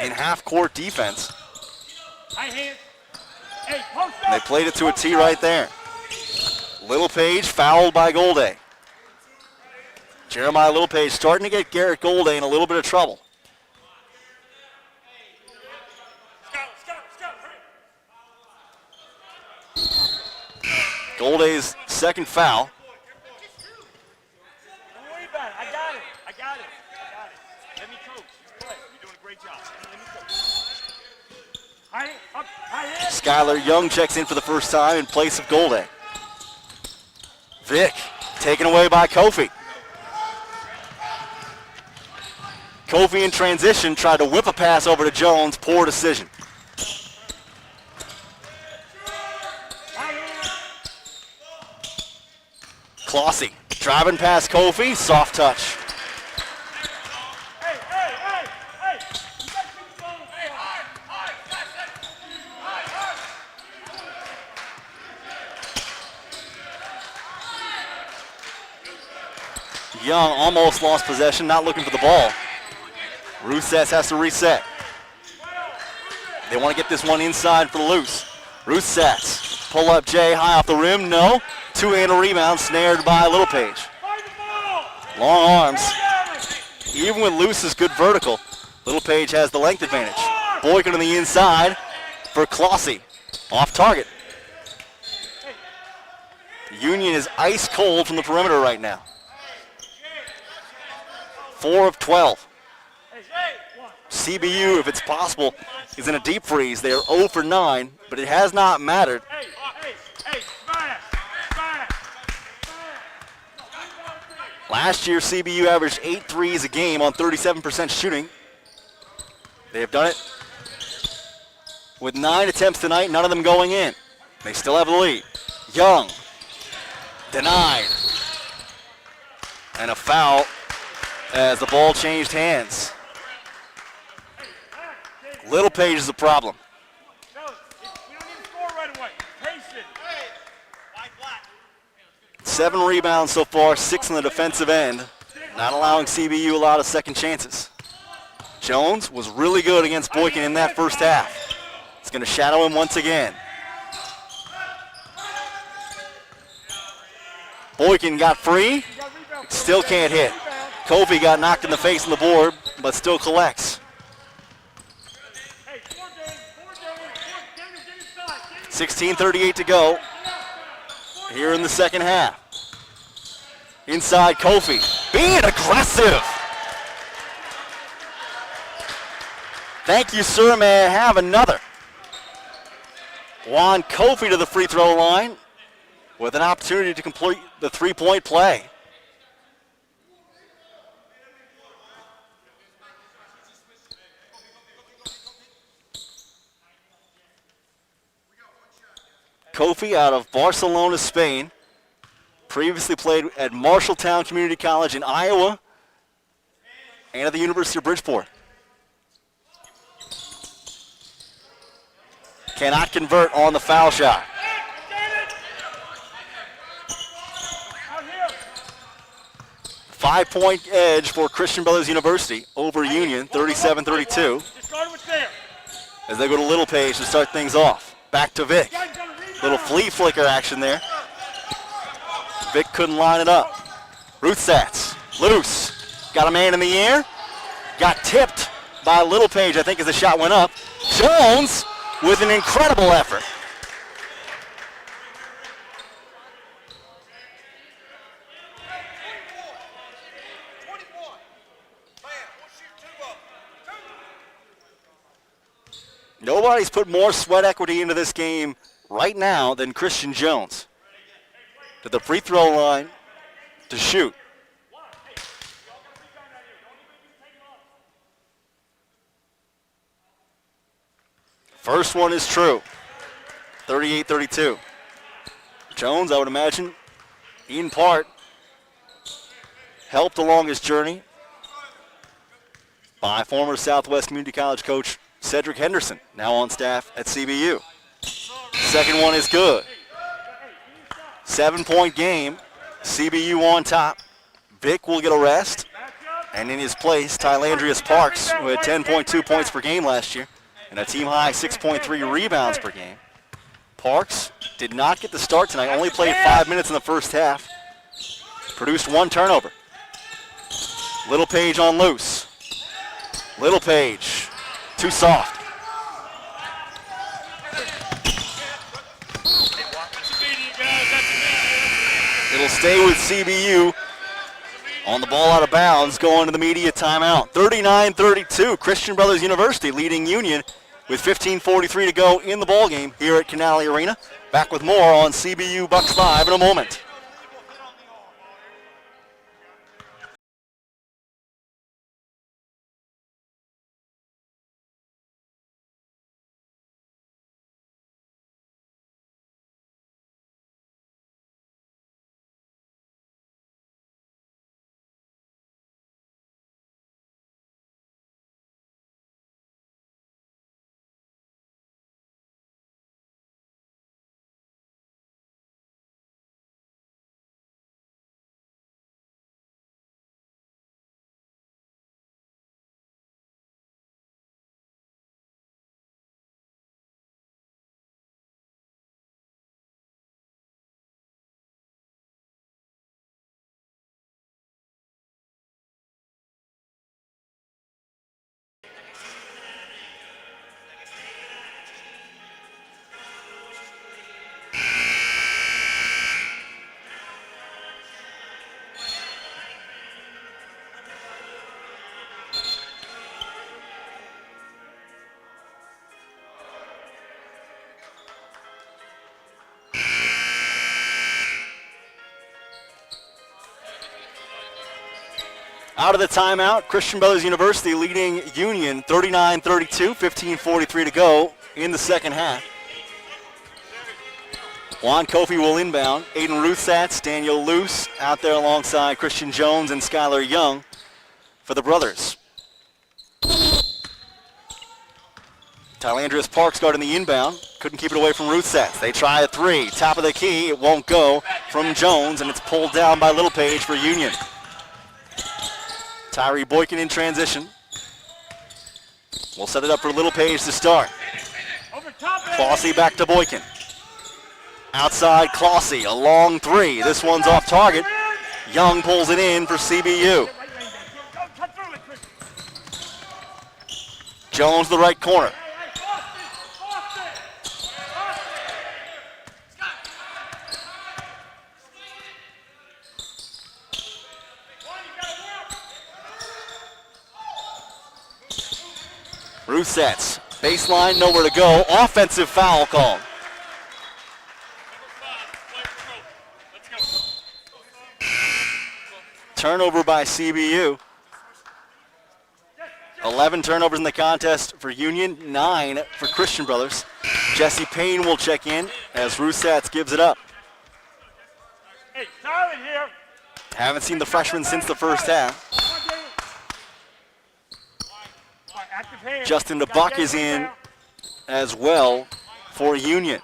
in half-court defense. And they played it to a T right there. Littlepage fouled by Golday. Jeremiah Littlepage starting to get Garrett Golday in a little bit of trouble. Golday's second foul. Don't worry about it. I got it. Let me coach. Just play. You're doing a great job. Let me coach. High head. Skylar Young checks in for the first time in place of Golday. Vic taken away by Kofi. Kofi in transition tried to whip a pass over to Jones. Poor decision. Clossy driving past Kofi. Soft touch. Hey. You got to keep the ball. Young almost lost possession, not looking for the ball. Rusets has to reset. They want to get this one inside for loose. Rusets, pull up Jay, high off the rim, no. Two-handed rebound, snared by Littlepage. Long arms. Even with Luce's good vertical, Littlepage has the length advantage. Boykin on the inside for Clossy. Off target. Union is ice cold from the perimeter right now. 4 of 12. CBU, if it's possible, is in a deep freeze. They are 0 for 9, but it has not mattered. Last year, CBU averaged 8 threes a game on 37% shooting. They have done it with 9 attempts tonight, none of them going in. They still have the lead. Young, denied. And a foul as the ball changed hands. Littlepage is a problem. We don't need to score right away. Patient. 7 rebounds so far, 6 on the defensive end, not allowing CBU a lot of second chances. Jones was really good against Boykin in that first half. It's going to shadow him once again. Boykin got free, still can't hit. Kofi got knocked in the face on the board, but still collects. 16:38 to go here in the second half. Inside Kofi, being aggressive. Thank you, sir. May I have another? Juan Kofi to the free throw line with an opportunity to complete the three-point play. Kofi out of Barcelona, Spain. Previously played at Marshalltown Community College in Iowa and at the University of Bridgeport. Cannot convert on the foul shot. 5-point edge for Christian Brothers University over Union, 37-32. As they go to Littlepage to start things off. Back to Vic. Little flea flicker action there. Vic couldn't line it up. Rusets, loose. Got a man in the air. Got tipped by Littlepage, I think, as the shot went up. Jones with an incredible effort. Nobody's put more sweat equity into this game right now than Christian Jones. To the free throw line to shoot. First one is true. 38-32. Jones, I would imagine, in part, helped along his journey by former Southwest Community College coach Cedric Henderson, now on staff at CBU. Second one is good. 7-point game. CBU on top. Vic will get a rest. And in his place, Tylandrius Parks, who had 10.2 points per game last year and a team-high 6.3 rebounds per game. Parks did not get the start tonight, only played 5 minutes in the first half. Produced 1 turnover. Little Page on loose. Little Page, too soft. It'll stay with CBU on the ball out of bounds, going to the media timeout. 39-32, Christian Brothers University leading Union with 15:43 to go in the ballgame here at Canale Arena. Back with more on CBU Bucks Live in a moment. Out of the timeout, Christian Brothers University leading Union 39-32, 15:43 to go in the second half. Juan Kofi will inbound. Aiden Ruthsatz, Daniel Luce out there alongside Christian Jones and Skylar Young for the brothers. Tylandrius Parks guarding the inbound. Couldn't keep it away from Ruthsatz. They try a three. Top of the key. It won't go from Jones, and it's pulled down by Little Page for Union. Tyree Boykin in transition. We'll set it up for Little Page to start. Clossy back to Boykin. Outside Clossy, a long three. This one's off target. Young pulls it in for CBU. Jones the right corner. Ruthsatz, baseline, nowhere to go. Offensive foul called. Turnover by CBU. 11 turnovers in the contest for Union, 9 for Christian Brothers. Jesse Payne will check in as Ruthsatz gives it up. Hey, Tyler here. Haven't seen the freshman since the first half. Justin DeBuck is in as well for Union.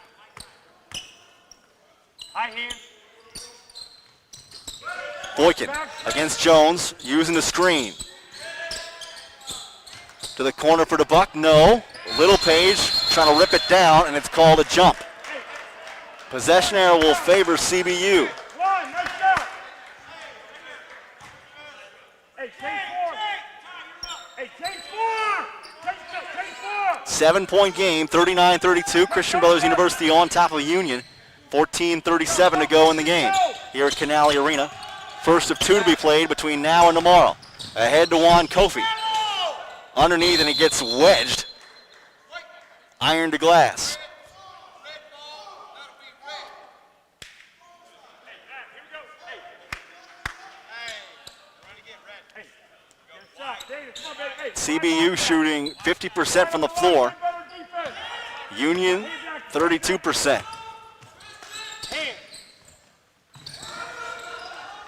Boykin against Jones, using the screen. To the corner for DeBuck, no. Little Page trying to rip it down, and it's called a jump. Possession error will favor CBU. 7-point game, 39-32. Christian Brothers University on top of Union. 14:37 to go in the game here at Canale Arena. First of two to be played between now and tomorrow. Ahead to Juan Kofi. Underneath, and he gets wedged. Iron to glass. CBU shooting 50% from the floor. Union 32%.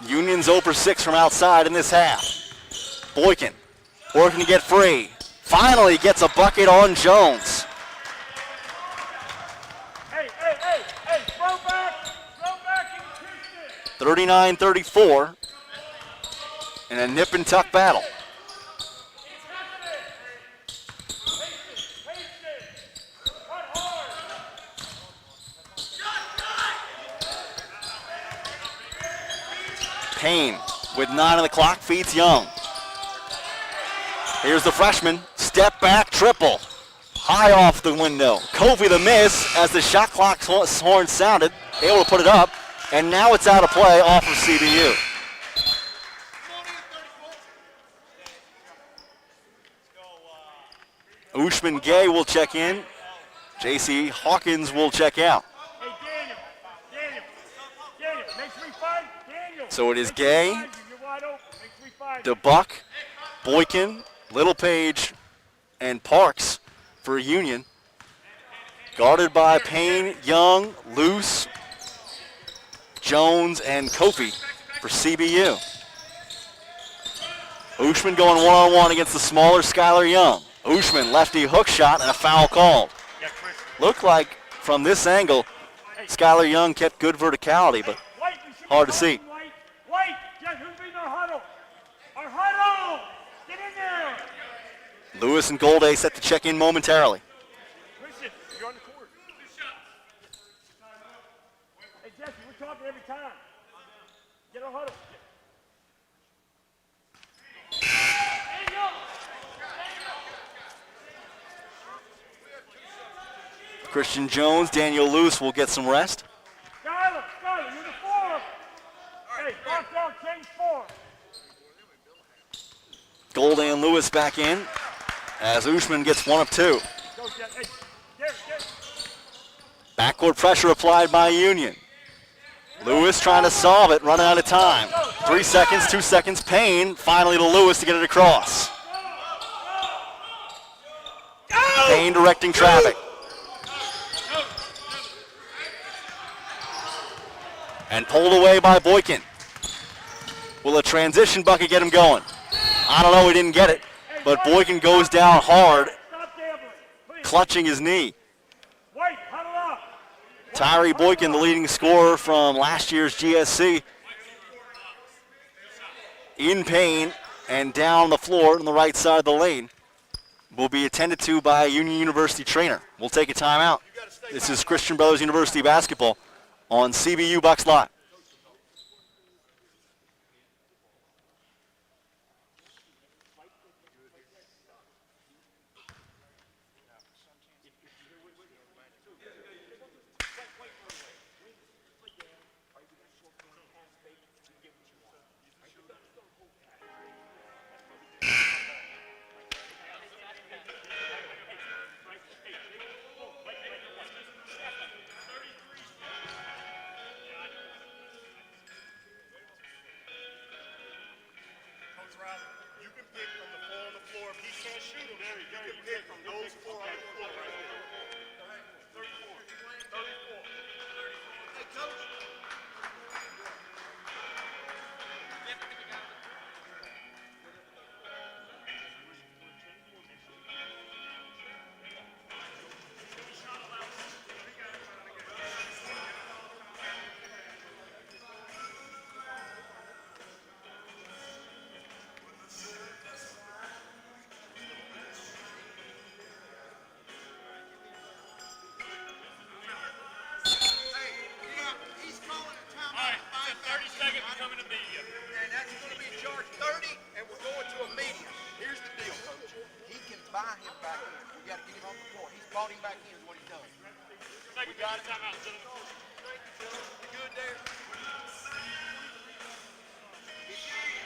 Union's 0 for 6 from outside in this half. Boykin working to get free. Finally gets a bucket on Jones. 39-34 in a nip and tuck battle. Payne with 9 on the clock feeds Young. Here's the freshman. Step back triple. High off the window. Kofi the miss as the shot clock horn sounded. Able to put it up. And now it's out of play off of CBU. Ushman Gay will check in. J.C. Hawkins will check out. Hey, Daniel, make 3-5, Daniel. So it is Gay, You're wide open, make 3-5. DeBuck, Boykin, Littlepage, and Parks for Union. Guarded by Payne, Young, Luce, Jones, and Kofi for CBU. Ushman going one-on-one against the smaller Skylar Young. Ushman, lefty hook shot and a foul called. Looked like from this angle, Skylar Young kept good verticality, but hard to see. White, Jeff, who's beating our huddle? Our huddle! Get in there! Lewis and Golday set to check in momentarily. Christian, you're on the court. Hey, Jesse, we're talking every time. Get our huddle. Christian Jones, Daniel Luce will get some rest. Skylar, you're the 4. Hey, box out, change 4. Golday and Lewis back in as Ushman gets 1 of 2. Go, Jeff. Hey, get. Backcourt pressure applied by Union. Lewis trying to solve it, running out of time. 3 seconds, 2 seconds. Payne finally to Lewis to get it across. Payne directing traffic. And pulled away by Boykin. Will a transition bucket get him going? I don't know, he didn't get it. But Boykin goes down hard, Stop gambling. Please. clutching his knee. White, huddle up. Tyree Boykin, the leading scorer from last year's GSC, in pain and down the floor on the right side of the lane, will be attended to by a Union University trainer. We'll take a timeout. This is Christian Brothers University basketball on CBU Bucks Live. You can pick from the 4 on the floor. If he can't shoot him, you can pick from those 4 on the floor right there. 34. Hey, Coach. Buy him back in. We got to get him on the floor. He's brought him back in is what he's done. We got it. You good there?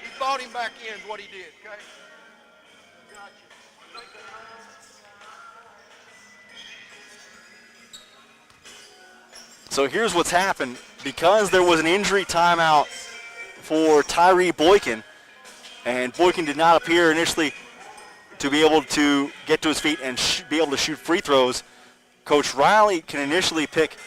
He brought him back in is what he did, okay? Gotcha. So here's what's happened. Because there was an injury timeout for Tyree Boykin, and Boykin did not appear initially to be able to get to his feet and be able to shoot free throws, Coach Riley can initially pick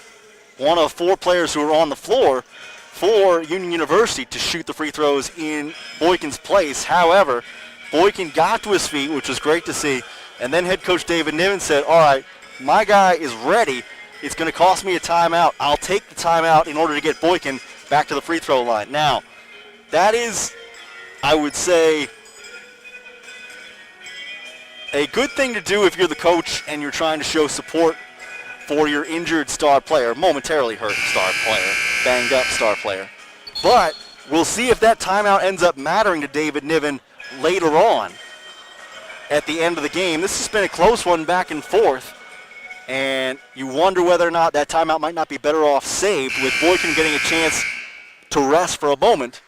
one of 4 players who are on the floor for Union University to shoot the free throws in Boykin's place. However, Boykin got to his feet, which was great to see, and then head coach David Niven said, all right, my guy is ready. It's going to cost me a timeout. I'll take the timeout in order to get Boykin back to the free throw line. Now, that is, I would say, a good thing to do if you're the coach and you're trying to show support for your injured star player, momentarily hurt star player, banged up star player. But we'll see if that timeout ends up mattering to David Niven later on. at the end of the game. This has been a close one back and forth, and you wonder whether or not that timeout might not be better off saved, with Boykin getting a chance to rest for a moment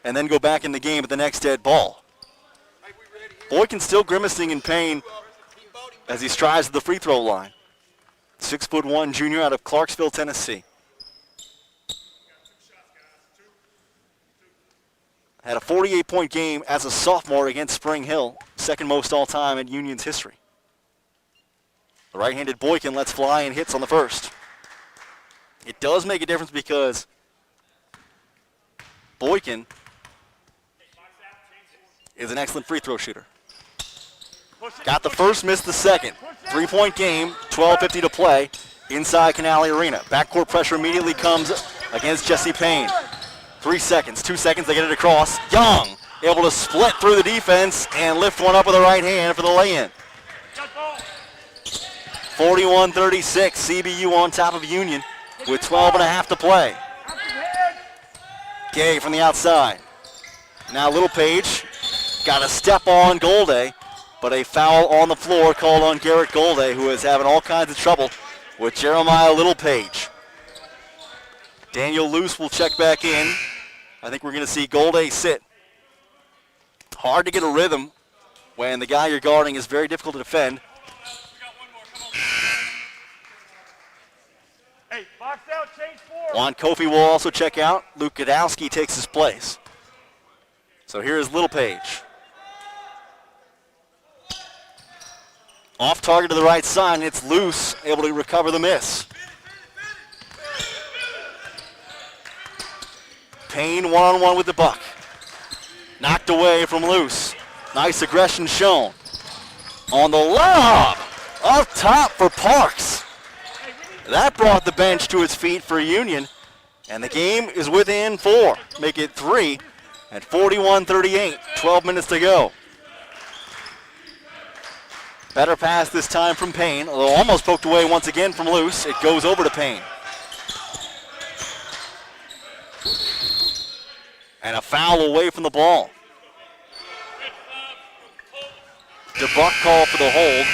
and then go back in the game at the next dead ball. Boykin still grimacing in pain as he strives to the free throw line. 6'1" junior out of Clarksville, Tennessee. Had a 48-point game as a sophomore against Spring Hill, second most all-time in Union's history. The right-handed Boykin lets fly and hits on the first. It does make a difference because Boykin is an excellent free throw shooter. Got the first, missed the second. 3-point game, 12:50 to play inside Canale Arena. Backcourt pressure immediately comes against Jesse Payne. 3 seconds, 2 seconds, they get it across. Young able to split through the defense and lift one up with the right hand for the lay-in. 41-36, CBU on top of Union with 12.5 to play. Gay from the outside. Now Little Page got a step on Golday, but a foul on the floor called on Garrett Golday, who is having all kinds of trouble with Jeremiah Little Page. Daniel Luce will check back in. I think we're going to see Golday sit. Hard to get a rhythm when the guy you're guarding is very difficult to defend. Hey, box out, change 4. Juan Kofi will also check out. Luke Godowski takes his place. So here is Little Page. Off target to the right side, and it's Luce, able to recover the miss. Payne one-on-one with the buck. Knocked away from Luce. Nice aggression shown. On the lob, up top for Parks. That brought the bench to its feet for Union, and the game is within 4. Make it 3 at 41-38, 12 minutes to go. Better pass this time from Payne, although almost poked away once again from Luce. It goes over to Payne. And a foul away from the ball. DeBuck call for the hold.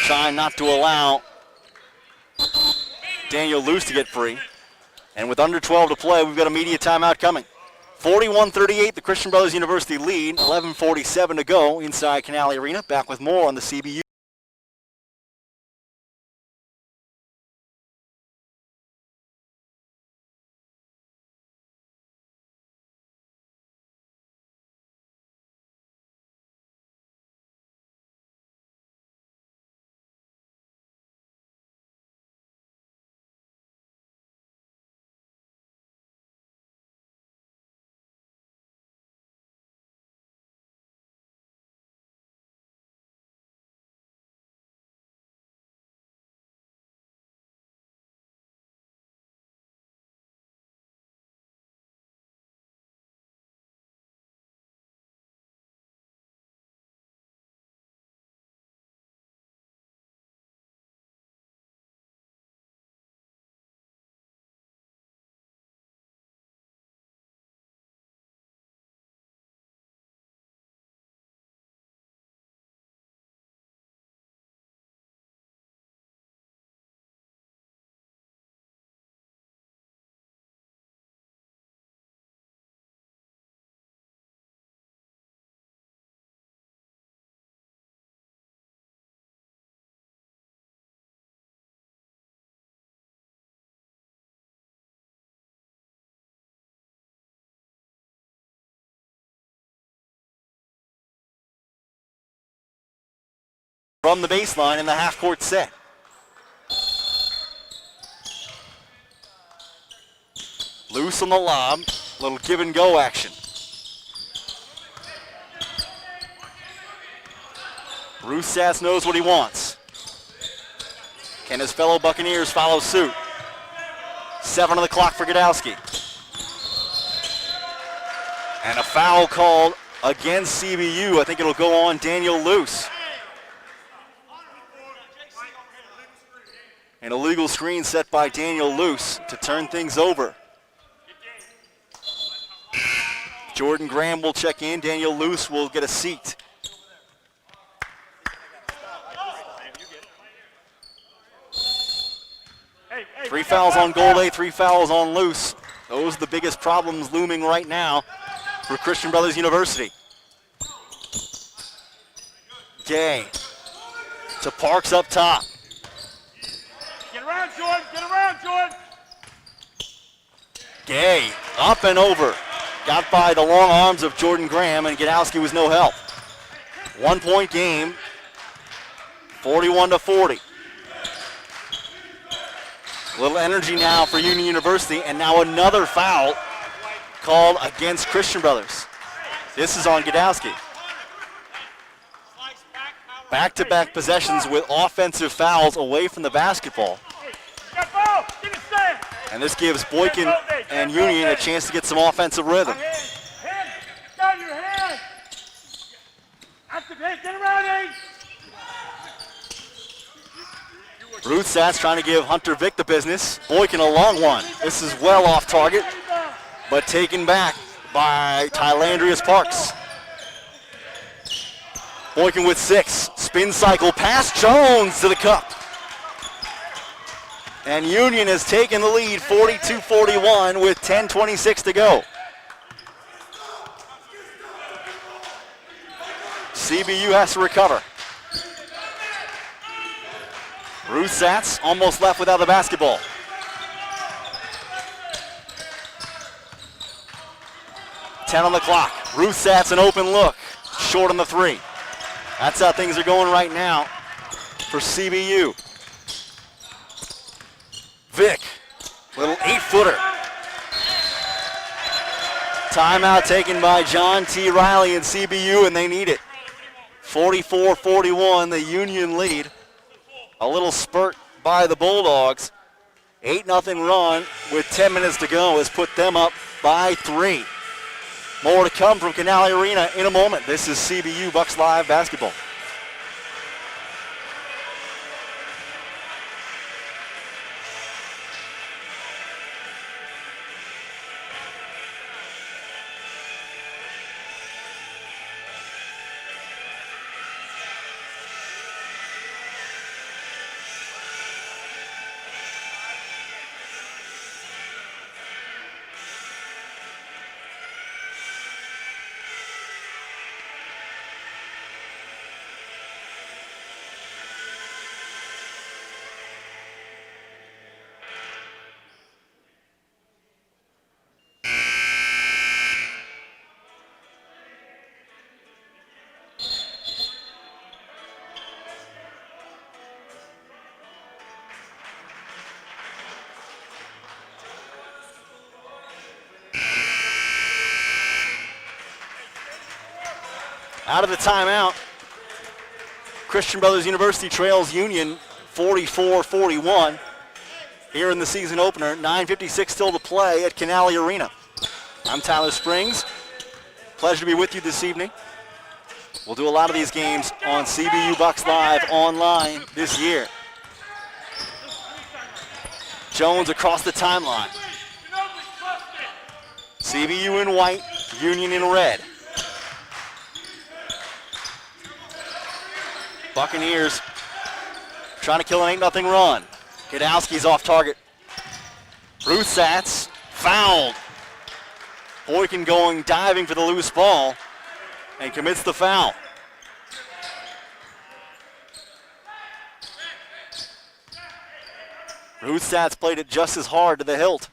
Trying not to allow Daniel Luce to get free. And with under 12 to play, we've got a media timeout coming. 41-38, the Christian Brothers University lead. 11:47 to go inside Canale Arena. Back with more on the CBU. From the baseline in the half-court set. Luce on the lob, little give-and-go action. Ruth Sass knows what he wants. Can his fellow Buccaneers follow suit? 7 on the clock for Godowski. And a foul called against CBU. I think it'll go on Daniel Luce. An illegal screen set by Daniel Luce to turn things over. Jordan Graham will check in. Daniel Luce will get a seat. 3 fouls on Golday, 3 fouls on Luce. Those are the biggest problems looming right now for Christian Brothers University. Gay to Parks up top. Get around, Jordan. Get around, Jordan. Gay up and over. Got by the long arms of Jordan Graham, and Gadowski was no help. 1 point game, 41-40. A little energy now for Union University, and now another foul called against Christian Brothers. This is on Gadowski. Back-to-back possessions with offensive fouls away from the basketball. And this gives Boykin and Union a chance to get some offensive rhythm. Down your hand. Get around, Ace. Ruth Satz trying to give Hunter Vick the business. Boykin a long one. This is well off target, but taken back by Tylandrius Parks. Boykin with 6. Spin cycle past Jones to the cup. And Union has taken the lead 42-41 with 10:26 to go. CBU has to recover. Ruth Satz almost left without the basketball. Ten on the clock. Ruth Satz an open look. Short on the 3. That's how things are going right now for CBU. Vick, little 8-footer. Timeout taken by John T. Riley and CBU, and they need it. 44-41, the Union lead. A little spurt by the Bulldogs. 8-0 run with 10 minutes to go has put them up by 3. More to come from Canale Arena in a moment. This is CBU Bucks Live Basketball. Out of the timeout, Christian Brothers University trails Union 44-41 here in the season opener. 9:56 still to play at Canale Arena. I'm Tyler Springs. Pleasure to be with you this evening. We'll do a lot of these games on CBU Bucks Live online this year. Jones across the timeline. CBU in white, Union in red. Buccaneers trying to kill an 8-0 run. Gadowski's off target. Ruth Satz fouled. Boykin going diving for the loose ball and commits the foul. Ruth Satz played it just as hard to the hilt.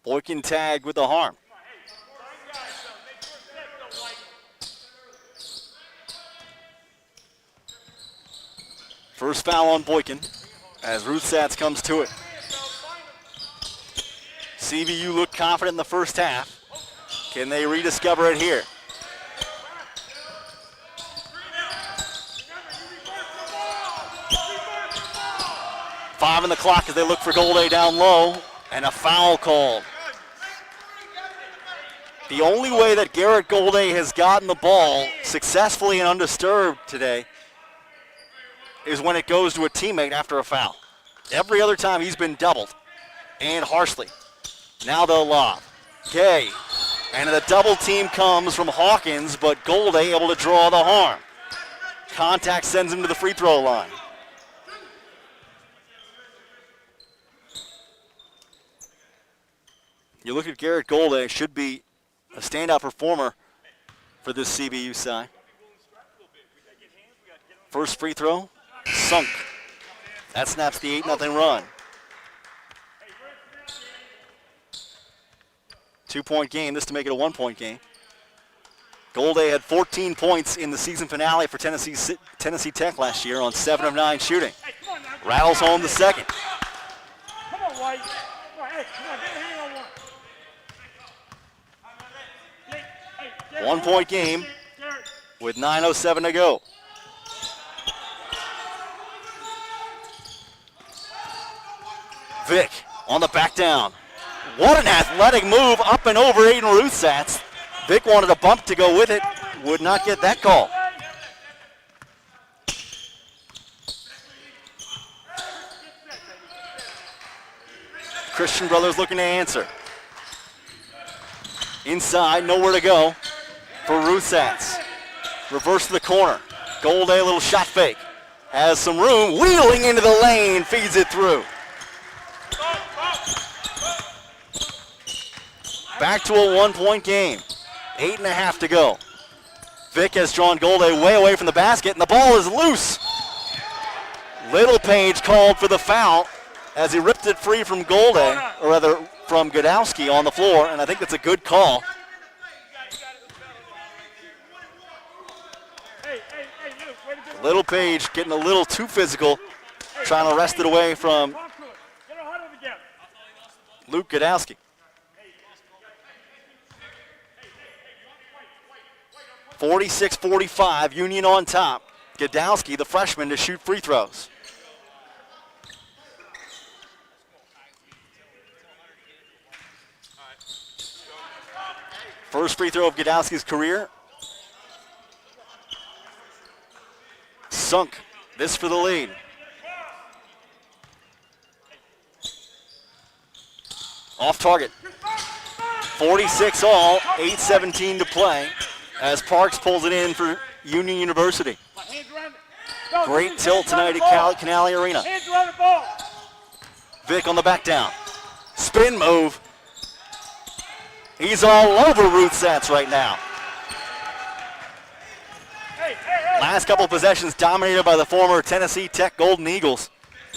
Boykin tagged with the harm. First foul on Boykin as Ruth Satz comes to it. CBU looked confident in the first half. Can they rediscover it here? Five on the clock as they look for Golday down low, and a foul called. The only way that Garrett Golday has gotten the ball successfully and undisturbed today is when it goes to a teammate after a foul. Every other time he's been doubled, and harshly. Now they'll lob. Gay, and the double team comes from Hawkins, but Golday able to draw the harm. Contact sends him to the free throw line. You look at Garrett Golday, should be a standout performer for this CBU side. First free throw, sunk. That snaps the 8-0 run. 2-point game, this to make it a 1-point game. Golday had 14 points in the season finale for Tennessee Tech last year on 7 of 9 shooting. Rattles home the second. Come on, White. Come on, hey, come on, get a hand on one. 1-point game with 9:07 to go. Vic on the back down. What an athletic move up and over Aiden Ruthsatz. Vic wanted a bump to go with it. Would not get that call. Christian Brothers looking to answer. Inside, nowhere to go for Ruthsatz. Reverse to the corner. Golday, a little shot fake. Has some room, wheeling into the lane, feeds it through. Back to a 1-point game. 8.5 to go. Vic has drawn Golday way away from the basket, and the ball is loose. Little Page called for the foul as he ripped it free from Golday, or rather from Godowski on the floor, and I think that's a good call. Little Page getting a little too physical, trying to wrest it away from Luke Godowski. 46-45, Union on top. Godowski, the freshman, to shoot free throws. First free throw of Godowski's career. Sunk. This for the lead. Off target. 46 all, 8:17 to play as Parks pulls it in for Union University. Great tilt tonight at Canale Arena. Vic on the back down. Spin move. He's all over Ruthsatz right now. Last couple possessions dominated by the former Tennessee Tech Golden Eagles.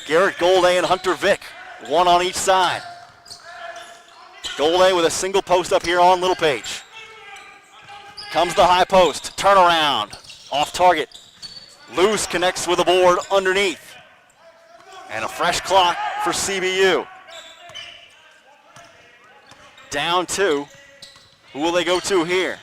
Garrett Golday and Hunter Vic, one on each side. Golday with a single post up here on Little Page. Comes the high post, turnaround, off target. Loose connects with a board underneath. And a fresh clock for CBU. Down 2. Who will they go to here?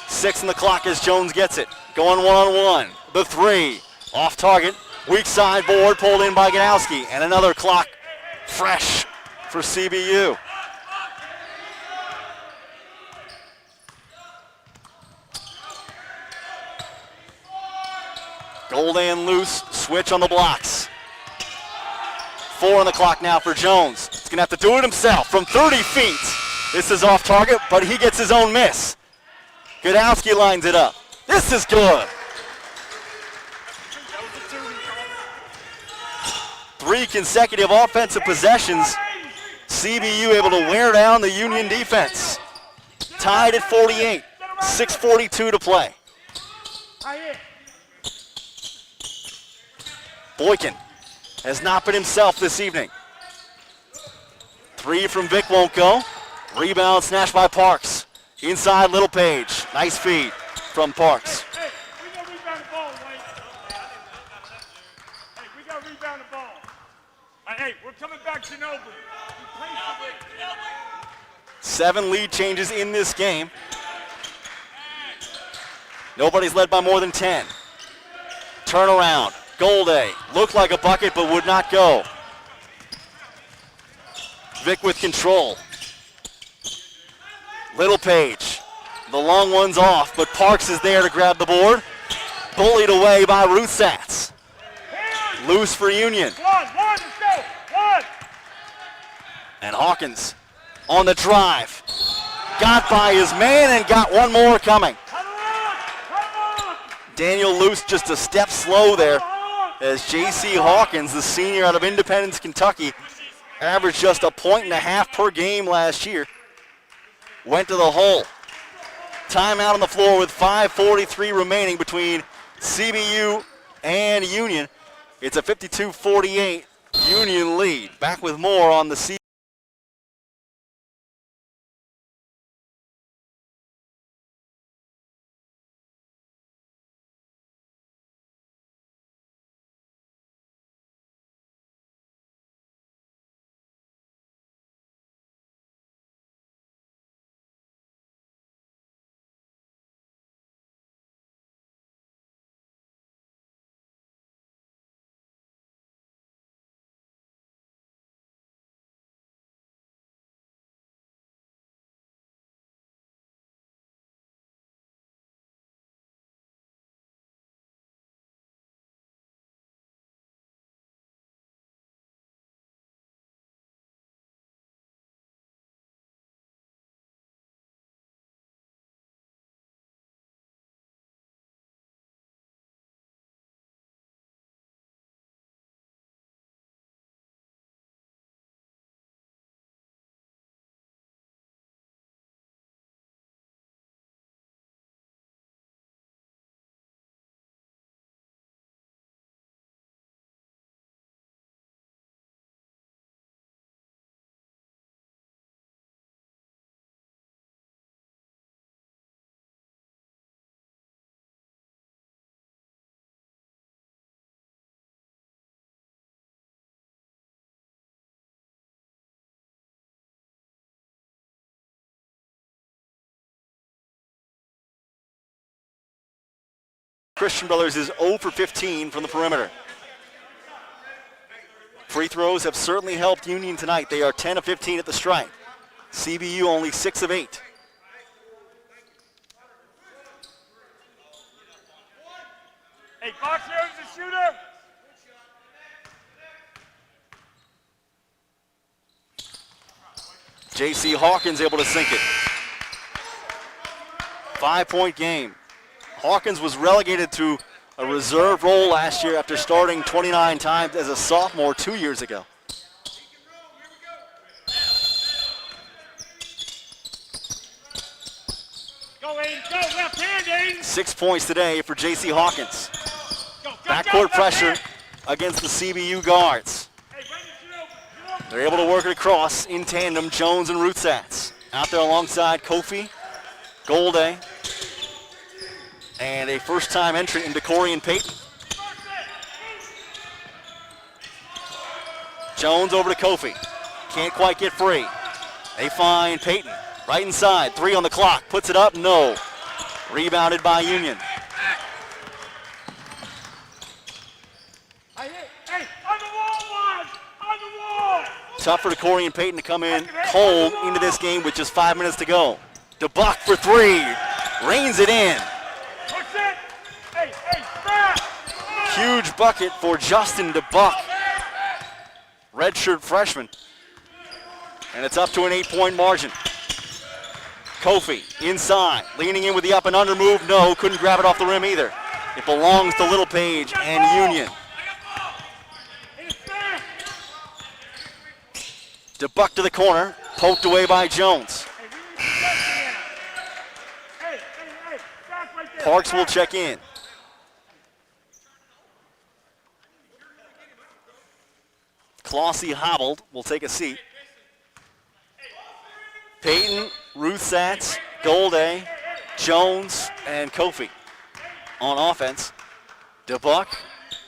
6 on the clock as Jones gets it. Going one-on-one. The 3. Off target. Weak side board pulled in by Godowski. And another clock fresh for CBU. Golday and Loose switch on the blocks. 4 on the clock now for Jones. He's going to have to do it himself from 30 feet. This is off target, but he gets his own miss. Godowski lines it up. This is good. 3 consecutive offensive possessions. CBU able to wear down the Union defense. Tied at 48. 6:42 to play. Boykin has not been himself this evening. 3 from Vic won't go. Rebound snatched by Parks. Inside Little Page. Nice feed from Parks. Hey, we got to rebound the ball, Wayne. Hey, we got to rebound the ball. Hey, we're coming back to Noble. 7 lead changes in this game. Nobody's led by more than 10. Turnaround. Golday looked like a bucket but would not go. Vic with control. Little Page. The long one's off, but Parks is there to grab the board. Bullied away by Ruthsatz. Loose for Union. One, let's go. One. And Hawkins on the drive. Got by his man and got one more coming. Come on. Daniel Loose just a step slow there. as J.C. Hawkins, the senior out of Independence, Kentucky, averaged just 1.5 points per game last year, went to the hole. Timeout on the floor with 5:43 remaining between CBU and Union. It's a 52-48 Union lead. Back with more on the CBU. Christian Brothers is 0 for 15 from the perimeter. Free throws have certainly helped Union tonight. They are 10 of 15 at the stripe. CBU only 6 of 8. Hey, box here's the shooter. J.C. Hawkins able to sink it. 5-point game. Hawkins was relegated to a reserve role last year after starting 29 times as a sophomore 2 years ago. Go, Aiden, go, left hand, Aiden. 6 points today for J.C. Hawkins. Go, Backcourt pressure hand. against the CBU guards. Hey, Brandon, shoot open. They're able to work it across in tandem, Jones and Rootsats. Out there alongside Kofi, Golday, and a first-time entrant into Corian Payton. Jones over to Kofi. Can't quite get free. They find Payton. Right inside. 3 on the clock. Puts it up. No. Rebounded by Union. Hey, on the wall, Lodge! On the wall! Tough for Corian Payton to come in cold into this game with just 5 minutes to go. DeBuck for 3. Reins it in. Push it! Hey, stop! Huge bucket for Justin DeBuck. Redshirt freshman. And it's up to an 8-point margin. Kofi inside, leaning in with the up and under move. No, couldn't grab it off the rim either. It belongs to Little Page and Union. DeBuck to the corner, poked away by Jones. Parks will check in. Clossy hobbled, will take a seat. Payton, Rootsats, Golday, Jones, and Kofi on offense. DeBuck,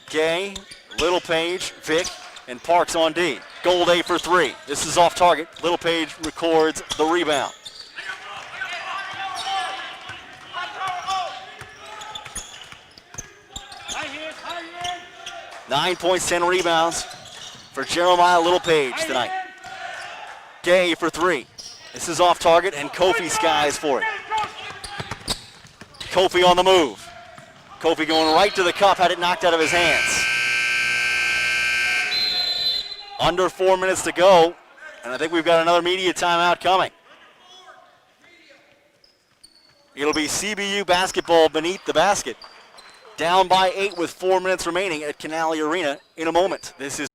Gay, Little Page, Vic, and Parks on D. Golday for 3. This is off target. Little Page records the rebound. Nine points, 10 rebounds for Jeremiah Little Page tonight. Gay for 3. This is off target, and Kofi skies for it. Kofi on the move. Kofi going right to the cup, had it knocked out of his hands. Under 4 minutes to go, and I think we've got another media timeout coming. It'll be CBU basketball beneath the basket. down by 8 with 4 minutes remaining at Canale Arena in a moment. This is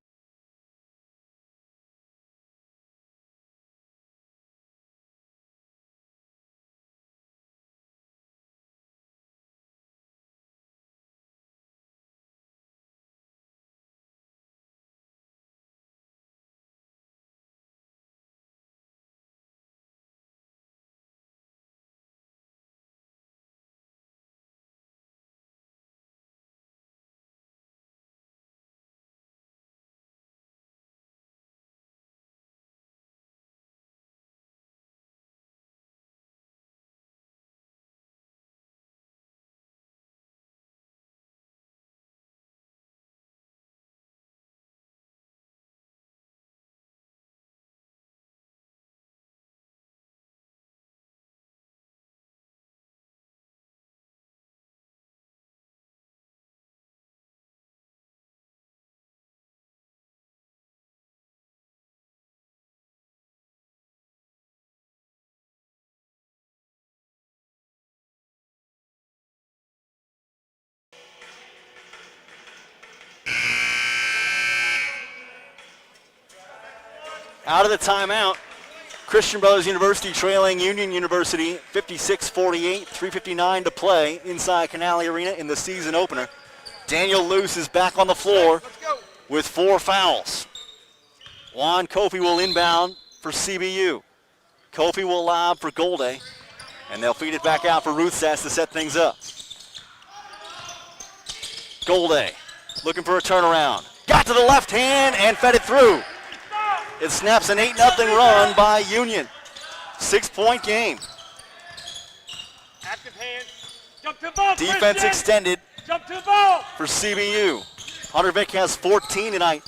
out of the timeout. Christian Brothers University trailing Union University 56-48, 3:59 to play inside Canale Arena in the season opener. Daniel Luce is back on the floor with 4 fouls. Juan Kofi will inbound for CBU. Kofi will lob for Golday, and they'll feed it back out for Ruth Sass to set things up. Golday looking for a turnaround. Got to the left hand and fed it through. It snaps an 8-0 run by Union. 6-point game. Active hand. Jump to the ball, Defense Christian. extended Jump to the ball. for CBU. Hunter Vick has 14 tonight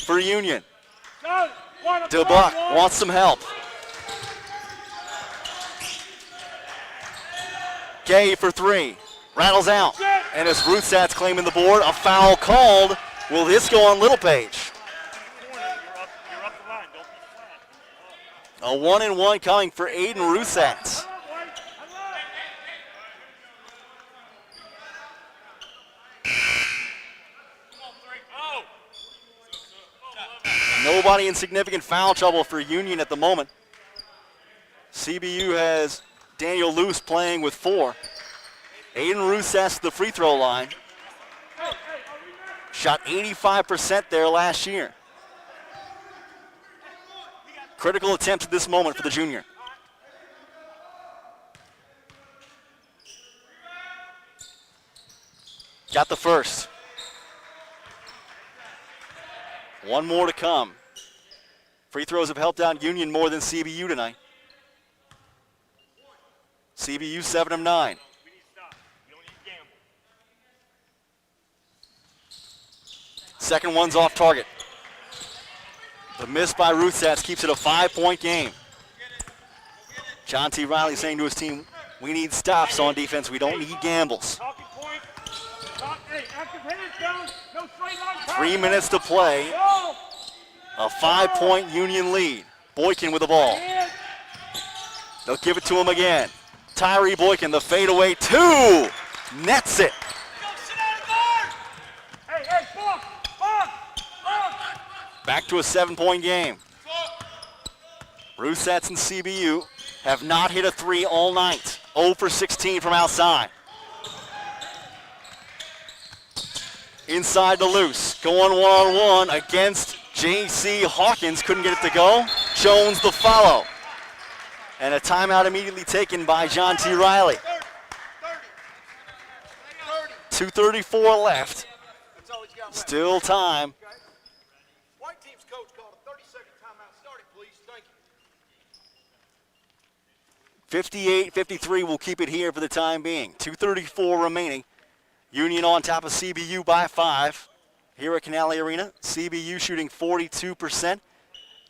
for Union. Go. One, DeBuck one. wants some help. Gay for 3. Rattles out. And as Ruth Sat's claiming the board, a foul called. Will this go on Littlepage? You're up the line. Don't be flat. A 1-and-1 coming for Aiden Rusatz. Nobody in significant foul trouble for Union at the moment. CBU has Daniel Luce playing with 4. Aiden Rusatz the free throw line. Shot 85% there last year. Critical attempt at this moment for the junior. Got the first. One more to come. Free throws have helped out Union more than CBU tonight. CBU 7 of 9. We need to stop. You don't need to gamble. Second one's off target. The miss by Rusatz keeps it a 5-point game. John T. Riley saying to his team, we need stops on defense. We don't need gambles. Talking point. Hey, active hands down. No straight line. 3 minutes to play. Go. A 5-point Union lead. Boykin with the ball. They'll give it to him again. Tyree Boykin, the fadeaway 2. Nets it. Hey, box. Back to a 7-point game. Rusatz and CBU have not hit a 3 all night. 0 for 16 from outside. Inside to Luce. Going one-on-one against J.C. Hawkins. Couldn't get it to go. Jones the follow. And a timeout immediately taken by John T. Riley. 2:34 left. That's all he's got left. Still time. White team's coach called a 30-second timeout. Start it, please. Thank you. 58-53 will keep it here for the time being. 2:34 remaining. Union on top of CBU by 5 here at Canale Arena. CBU shooting 42%.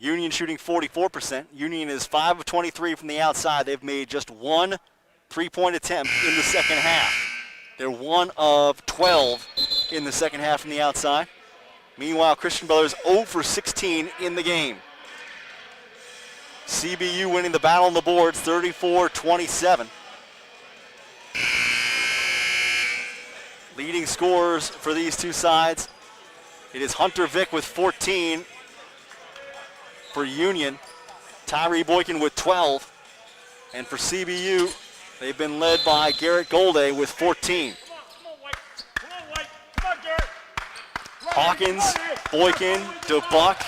Union shooting 44%. Union is 5 of 23 from the outside. They've made just 1 3-point attempt in the second half. They're 1 of 12 in the second half from the outside. Meanwhile, Christian Brothers 0 for 16 in the game. CBU winning the battle on the boards 34-27. leading scorers for these two sides. It is Hunter Vick with 14 for Union. Tyree Boykin with 12. And for CBU, they've been led by Garrett Golday with 14. Hawkins, Boykin, DeBuck,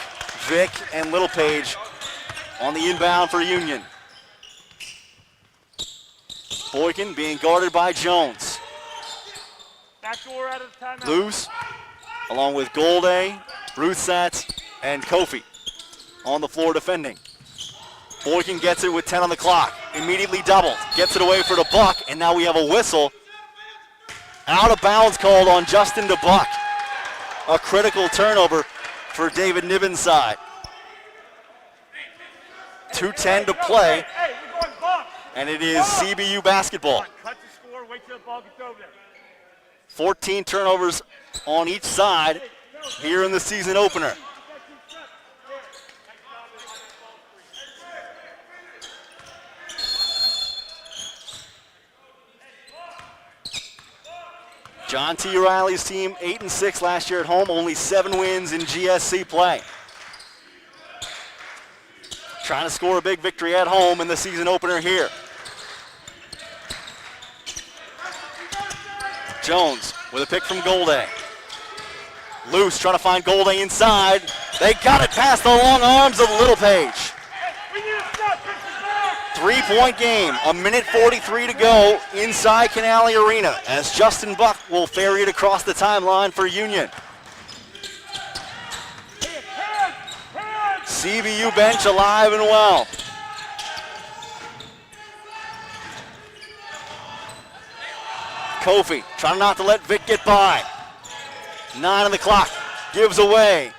Vick, and Littlepage on the inbound for Union. Boykin being guarded by Jones. Backdoor out of the timeout. Loose, along with Golday, Ruthsatz, and Kofi on the floor defending. Boykin gets it with 10 on the clock. Immediately doubled. Gets it away for DeBuck, and now we have a whistle. Out of bounds called on Justin DeBuck. A critical turnover for David Niven's side. 2:10 to play, Hey, we're going box. and it is CBU basketball. Cut the score, wait till the ball gets over there. 14 turnovers on each side here in the season opener. John T. Riley's team 8-6 last year at home, only 7 wins in GSC play. Trying to score a big victory at home in the season opener here. Jones with a pick from Golday. Loose trying to find Golday inside. They got it past the long arms of Littlepage. We need to stop. 3-point game, 1:43 to go inside Canale Arena as Justin Buck will ferry it across the timeline for Union. CBU bench alive and well. Kofi trying not to let Vic get by. 9 on the clock, gives away.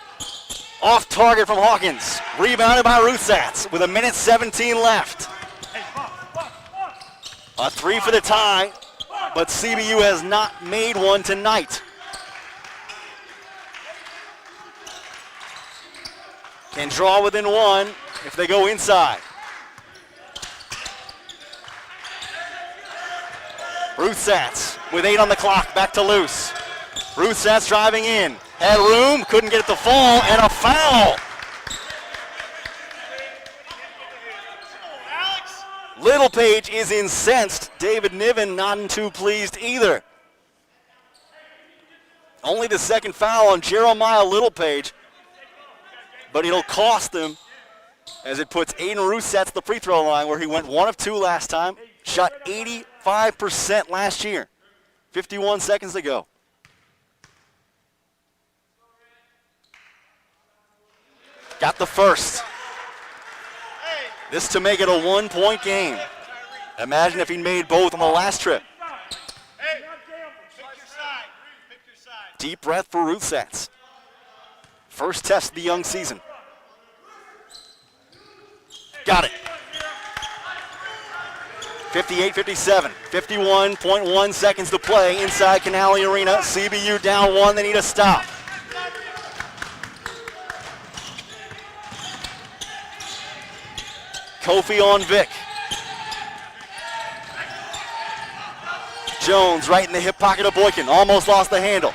Off target from Hawkins, rebounded by Ruthsatz with 1:17 left. A 3 for the tie, but CBU has not made one tonight. Can draw within 1 if they go inside. Ruthsatz with 8 on the clock, back to Loose. Ruthsatz driving in, had room, couldn't get it to fall, and a foul. Littlepage is incensed. David Niven not too pleased either. Only the second foul on Jeremiah Littlepage, but it'll cost them as it puts Aiden Ruthsatz at the free throw line where he went 1 of 2 last time, shot 85% last year, 51 seconds to go. Got the first. This to make it a 1-point game. Imagine if he made both on the last trip. Hey, pick your side. Pick your side. Deep breath for Ruthsatz. First test of the young season. Got it. 58-57, 51.1 seconds to play inside Canale Arena. CBU down 1, they need a stop. Kofi on Vic. Jones right in the hip pocket of Boykin. Almost lost the handle.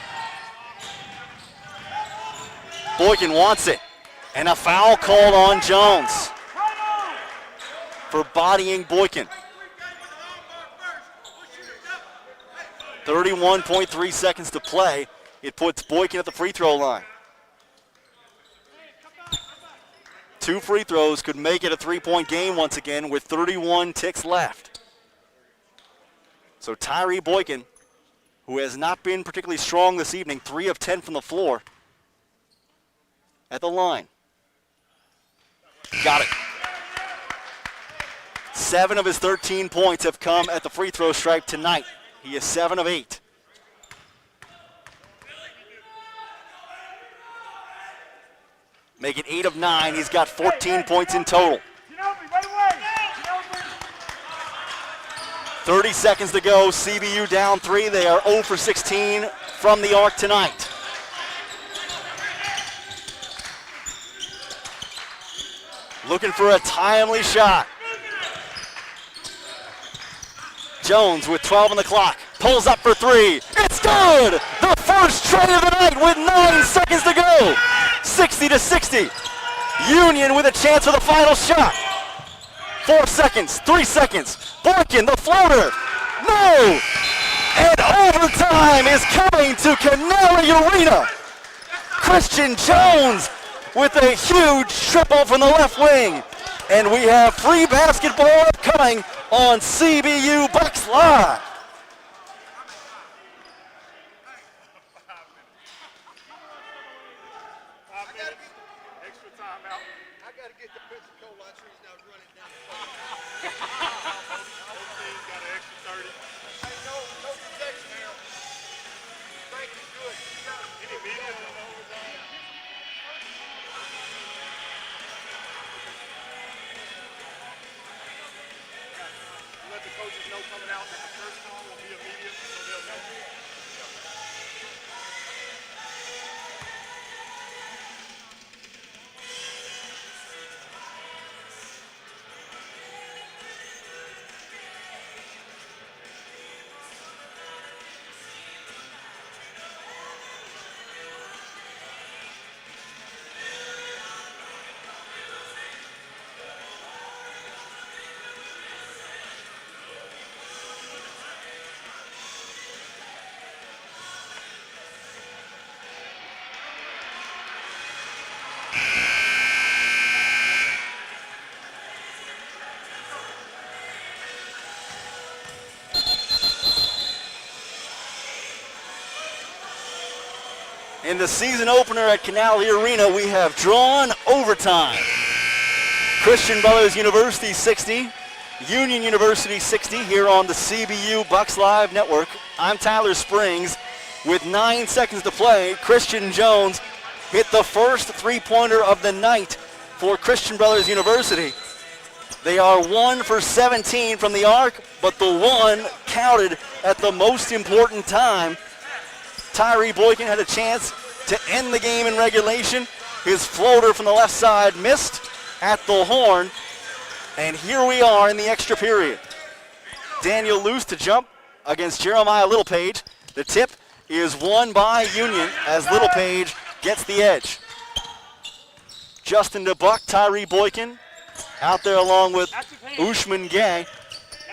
Boykin wants it. And a foul called on Jones for bodying Boykin. 31.3 seconds to play. It puts Boykin at the free throw line. 2 free throws could make it a 3-point game once again with 31 ticks left. So Tyree Boykin, who has not been particularly strong this evening, 3 of 10 from the floor, at the line. Got it. 7 of his 13 points have come at the free throw stripe tonight. He is 7 of 8. Make it 8 of 9. He's got 14 points in total. 30 seconds to go. CBU down 3. They are 0 for 16 from the arc tonight. Looking for a timely shot. Jones with 12 on the clock. Pulls up for three. It's good! The first tray of the night with 9 seconds to go. 60-60. Union with a chance for the final shot. 4 seconds, 3 seconds. Boykin, the floater. No! And overtime is coming to Canale Arena. Christian Jones with a huge triple from the left wing. And we have free basketball coming on CBU Bucks Live. Extra timeout. I got to get the Pensacola trees now running down the Both teams got an extra 30. Hey, no protection here. Frank is good. Any media? Let the coaches know coming out that the first call will be immediate, so they'll know. In the season opener at Canale Arena, we have drawn overtime. Christian Brothers University 60, Union University 60 here on the CBU Bucks Live Network. I'm Tyler Springs. With 9 seconds to play, Christian Jones hit the first three-pointer of the night for Christian Brothers University. They are 1 for 17 from the arc, but the one counted at the most important time. Tyree Boykin had a chance to end the game in regulation. His floater from the left side missed at the horn. And here we are in the extra period. Daniel Luce to jump against Jeremiah Littlepage. The tip is won by Union as Littlepage gets the edge. Justin DeBuck, Tyree Boykin out there along with Ushman Gay,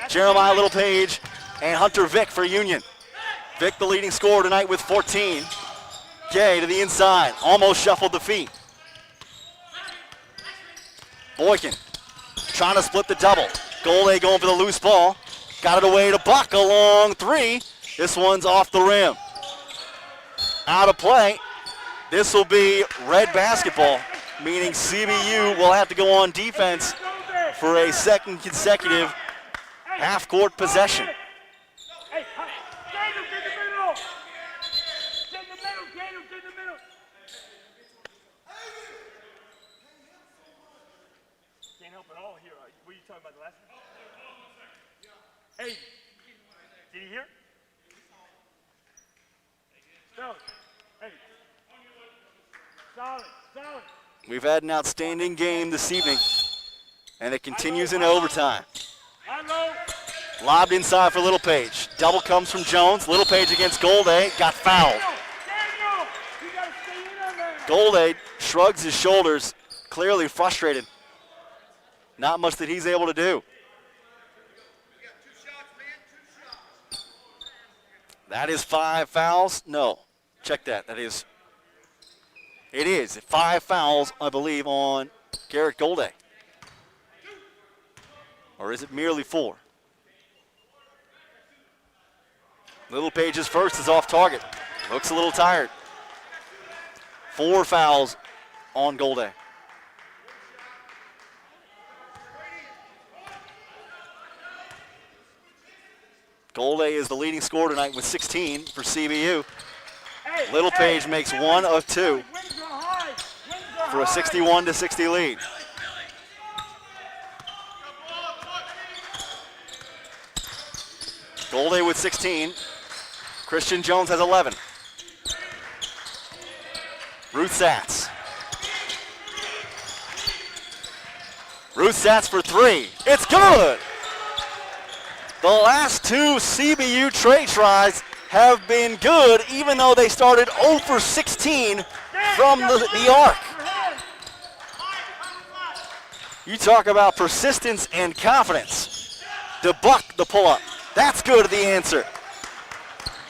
Jeremiah Littlepage, and Hunter Vick for Union. Vick, the leading scorer tonight with 14. Gay to the inside, almost shuffled the feet. Boykin trying to split the double. Golday going for the loose ball. Got it away to Buck, a long three. This one's off the rim. Out of play. This will be red basketball, meaning CBU will have to go on defense for a second consecutive half-court possession. Hey, Daniel, get in the middle. Get in the middle, Daniel, get in the middle. Can't help it all here. What are you talking about, the last one? Hey, did he hear? Solid. Hey. Solid, solid. We've had an outstanding game this evening, and it continues in overtime. Hello. Lobbed inside for Littlepage. Double comes from Jones. Littlepage against Golday. Got fouled. Daniel, you gotta stay in on that. Golday shrugs his shoulders, clearly frustrated. Not much that he's able to do. That is 5 fouls. No, check that. It is 5 fouls, I believe, on Garrett Golday. Or is it merely 4? Littlepage's first is off target. Looks a little tired. 4 fouls on Golday. Golday is the leading scorer tonight with 16 for CBU. Littlepage makes 1 of 2 for a 61-60 lead. Golday with 16. Christian Jones has 11. Ruth Satz. Ruth Satz for 3. It's good! The The last two CBU trade tries have been good, even though they started 0 for 16 from the arc. You talk about persistence and confidence. DeBuck the pull-up. That's good, the answer.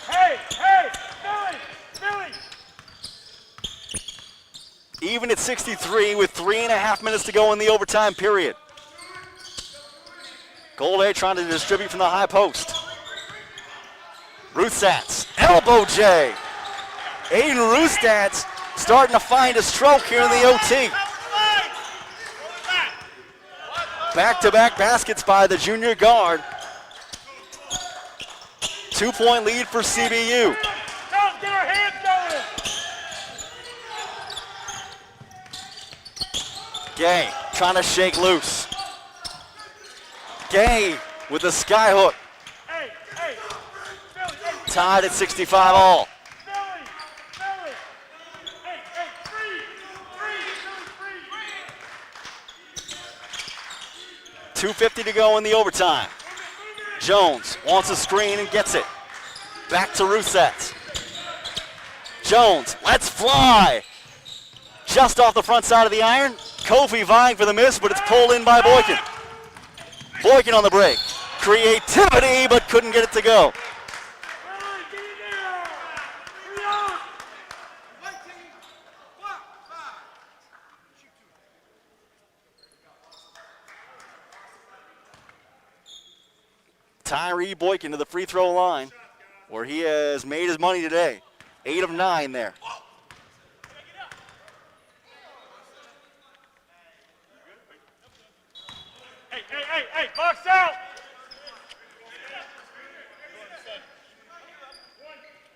Hey, Billy! Even at 63 with 3.5 minutes to go in the overtime period. Golday trying to distribute from the high post. Ruthsatz, elbow J. Aiden Ruthsatz starting to find a stroke here in the OT. Back-to-back baskets by the junior guard. 2-point lead for CBU. Get our hands going! Gay trying to shake loose. Gay with a sky hook. Hey, Billy, Tied at 65 all. Billy! Hey, free! 2:50 to go in the overtime. Jones wants a screen and gets it. Back to Ruthsatz. Jones, let's fly. Just off the front side of the iron. Kofi vying for the miss, but it's pulled in by Boykin. Boykin on the break. Creativity, but couldn't get it to go. Tyree Boykin to the free throw line, where he has made his money today. 8 of 9 there. Hey, box out!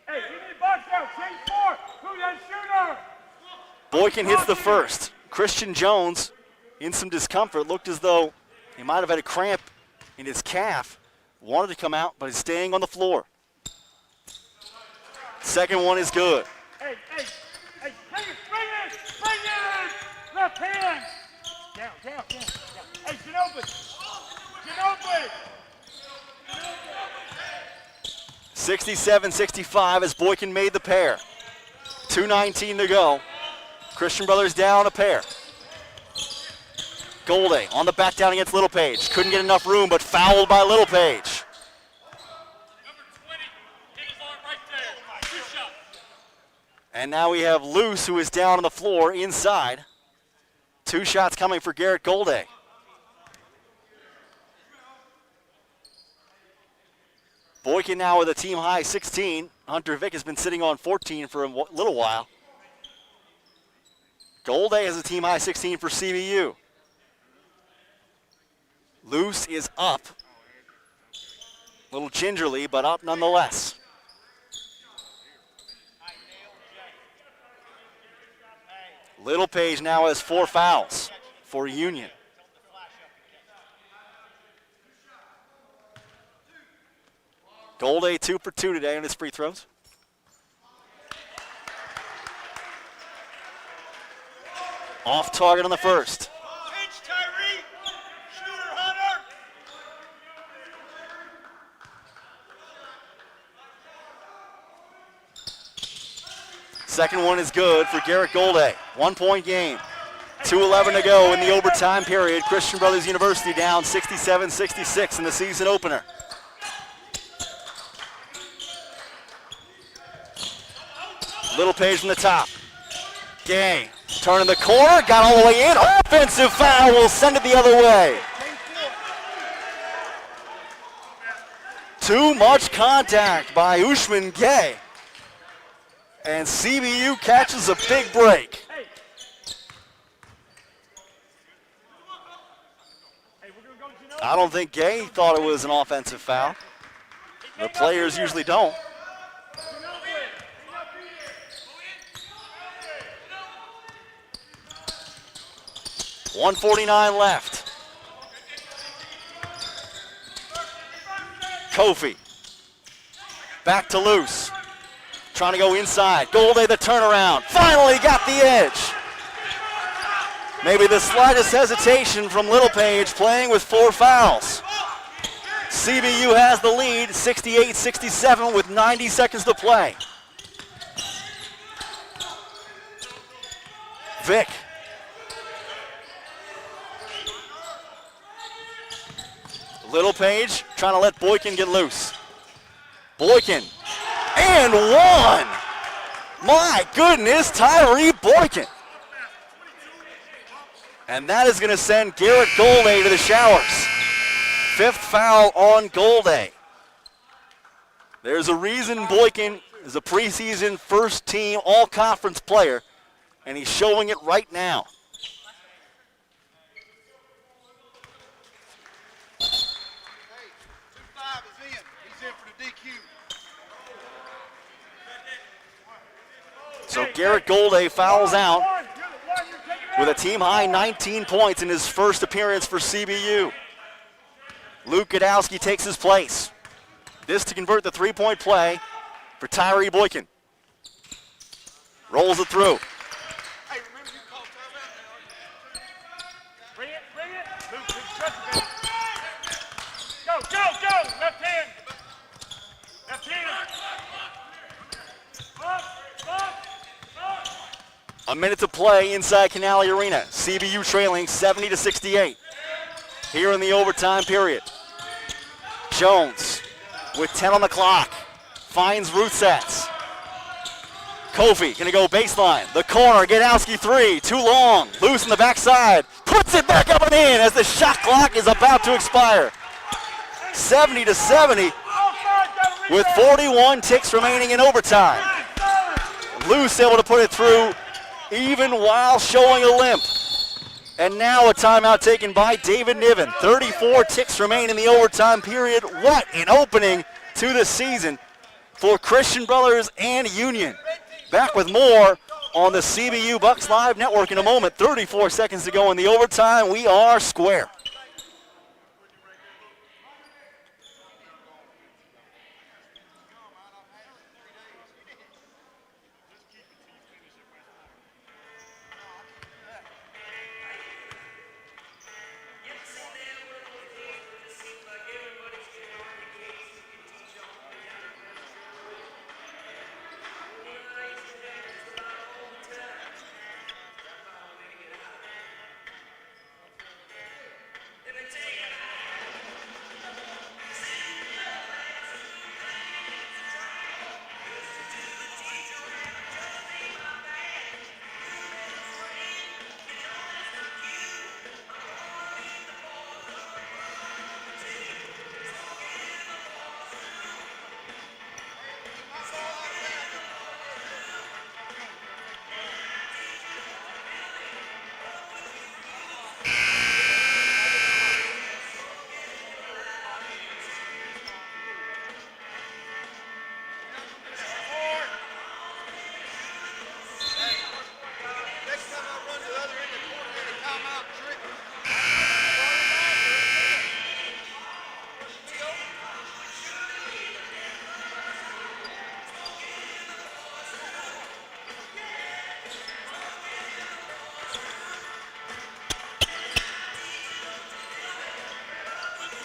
Hey, you need box out, change 4! Who's that shooter? Boykin hits the first. Christian Jones, in some discomfort, looked as though he might have had a cramp in his calf. Wanted to come out, but is staying on the floor. Second one is good. Hey, bring it! Left hand! Down. Hey, Ginobili! 67-65 as Boykin made the pair. 2:19 to go. Christian Brothers down a pair. Golday on the back down against Little Page. Couldn't get enough room, but fouled by Little Page. And now we have Luce, who is down on the floor inside. 2 shots coming for Garrett Golday. Boykin now with a team high 16. Hunter Vick has been sitting on 14 for a little while. Golday has a team high 16 for CBU. Luce is up. A little gingerly, but up nonetheless. Little Page now has 4 fouls for Union. Golday 2 for 2 today on his free throws. Off target on the first. Pinch Tyree. Shooter Hunter. Second one is good for Garrett Golday. 1-point game. 2:11 to go in the overtime period. Christian Brothers University down 67-66 in the season opener. Little Page from the top. Gay turning the corner, got all the way in. Offensive foul will send it the other way. Too much contact by Ushman Gay. And CBU catches a big break. I don't think Gay thought it was an offensive foul. The players usually don't. 1:49 left. Kofi. Back to Luce. Trying to go inside. Golday the turnaround. Finally got the edge. Maybe the slightest hesitation from Little Page playing with 4 fouls. CBU has the lead, 68-67 with 90 seconds to play. Vic. Little Page trying to let Boykin get loose. Boykin, and one! My goodness, Tyree Boykin. And that is going to send Garrett Golday to the showers. 5th foul on Golday. There's a reason Boykin is a preseason first-team all-conference player, and he's showing it right now. So Garrett Golday fouls out with a team-high 19 points in his first appearance for CBU. Luke Godowski takes his place. This to convert the three-point play for Tyree Boykin. Rolls it through. Hey, remember you called timeout? Bring it. Move, trust me. Go. Left hand. Up. A minute to play inside Canale Arena. CBU trailing 70-68. Here in the overtime period. Jones with 10 on the clock. Finds Ruthsatz. Kofi gonna go baseline. The corner, Godowski 3, too long. Loose in the backside. Puts it back up and in as the shot clock is about to expire. 70-70 with 41 ticks remaining in overtime. Luce able to put it through even while showing a limp. And now a timeout taken by David Niven. 34 ticks remain in the overtime period. What an opening to the season for Christian Brothers and Union. Back with more on the CBU Bucks Live Network in a moment. 34 seconds to go in the overtime. We are square.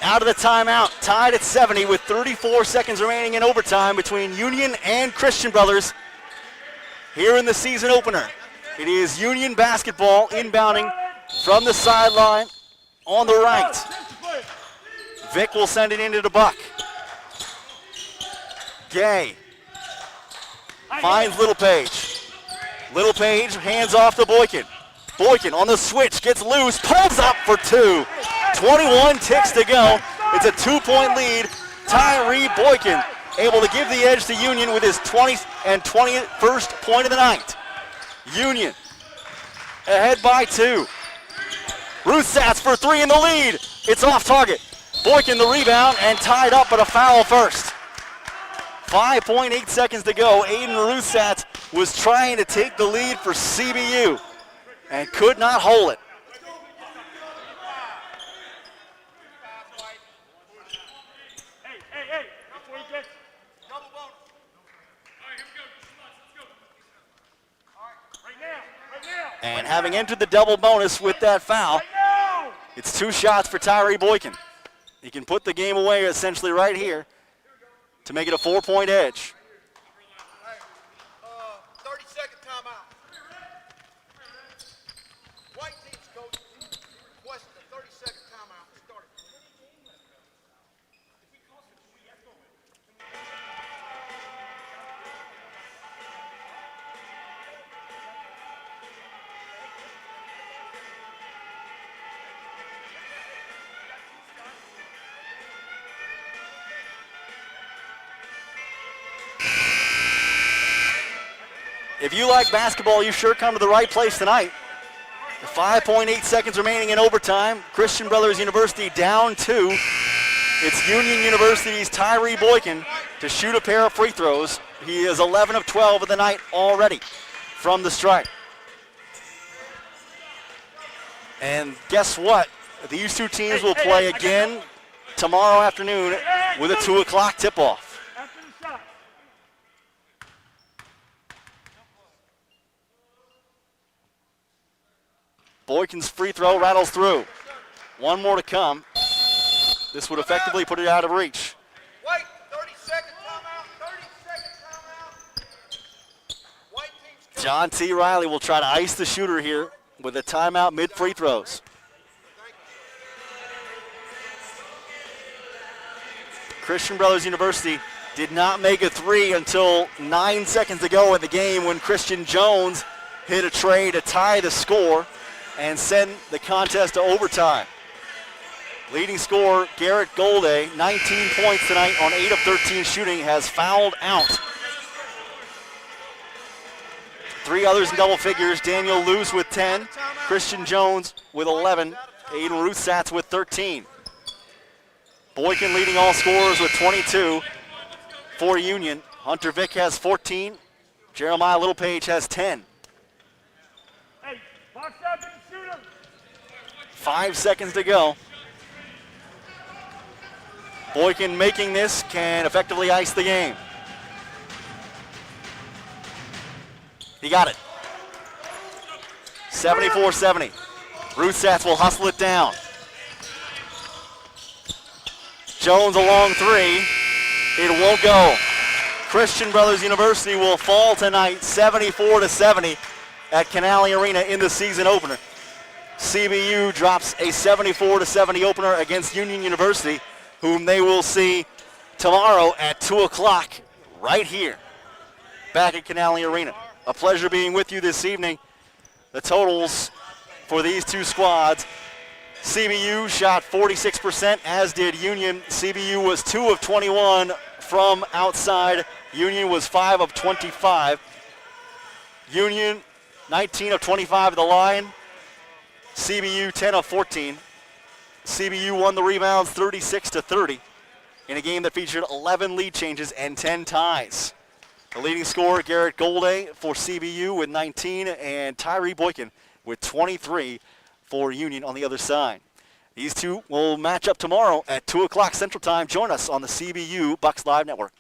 Out of the timeout, tied at 70 with 34 seconds remaining in overtime between Union and Christian Brothers. Here in the season opener, it is Union basketball inbounding from the sideline on the right. Vic will send it into the Buck. Gay finds Little Page. Little Page hands off to Boykin. Boykin on the switch, gets loose, pulls up for two. 21 ticks to go. It's a 2-point lead. Tyree Boykin able to give the edge to Union with his 20th and 21st point of the night. Union ahead by 2. Ruthsatz for 3 in the lead. It's off target. Boykin the rebound and tied up, but a foul first. 5.8 seconds to go. Aiden Ruthsatz was trying to take the lead for CBU and could not hold it. Hey, before you get double bonus. All right, here we go. Let's go. All right, right now. And having entered the double bonus with that foul, Right now. it's 2 shots for Tyree Boykin. He can put the game away essentially right here to make it a 4-point edge. 30-second timeout. White team's coach requested a 30-second timeout. Start it. If you like basketball, you sure come to the right place tonight. 5.8 seconds remaining in overtime. Christian Brothers University down 2. It's Union University's Tyree Boykin to shoot a pair of free throws. He is 11 of 12 of the night already from the stripe. And guess what? These two teams will play again tomorrow afternoon with a 2 o'clock tip-off. After the shot. Boykin's free throw rattles through. One more to come. This would effectively put it out of reach. White, 30-second timeout. 30-second timeout. White team's coach. John T. Riley will try to ice the shooter here with a timeout mid-free throws. Christian Brothers University did not make a three until 9 seconds ago in the game when Christian Jones hit a tray to tie the score and send the contest to overtime. Leading scorer Garrett Golday, 19 points tonight on 8 of 13 shooting, has fouled out. 3 others in double figures, Daniel Luce with 10, Christian Jones with 11, Aiden Ruthsatz with 13. Boykin leading all scorers with 22 for Union. Hunter Vick has 14, Jeremiah Littlepage has 10. Hey, box out to the shooter. 5 seconds to go. Boykin making this can effectively ice the game. He got it. 74-70. Ruthsatz will hustle it down. Jones a long three. It won't go. Christian Brothers University will fall tonight 74-70 at Canale Arena in the season opener. CBU drops a 74-70 opener against Union University, whom they will see tomorrow at 2 o'clock right here back at Canale Arena. A pleasure being with you this evening. The totals for these two squads: CBU shot 46%, as did Union. CBU was 2 of 21 from outside. Union was 5 of 25. Union 19 of 25 at the line. CBU 10 of 14. CBU won the rebounds 36-30 in a game that featured 11 lead changes and 10 ties. The leading scorer, Garrett Golday for CBU with 19, and Tyree Boykin with 23 for Union on the other side. These two will match up tomorrow at 2 o'clock Central Time. Join us on the CBU Bucks Live Network.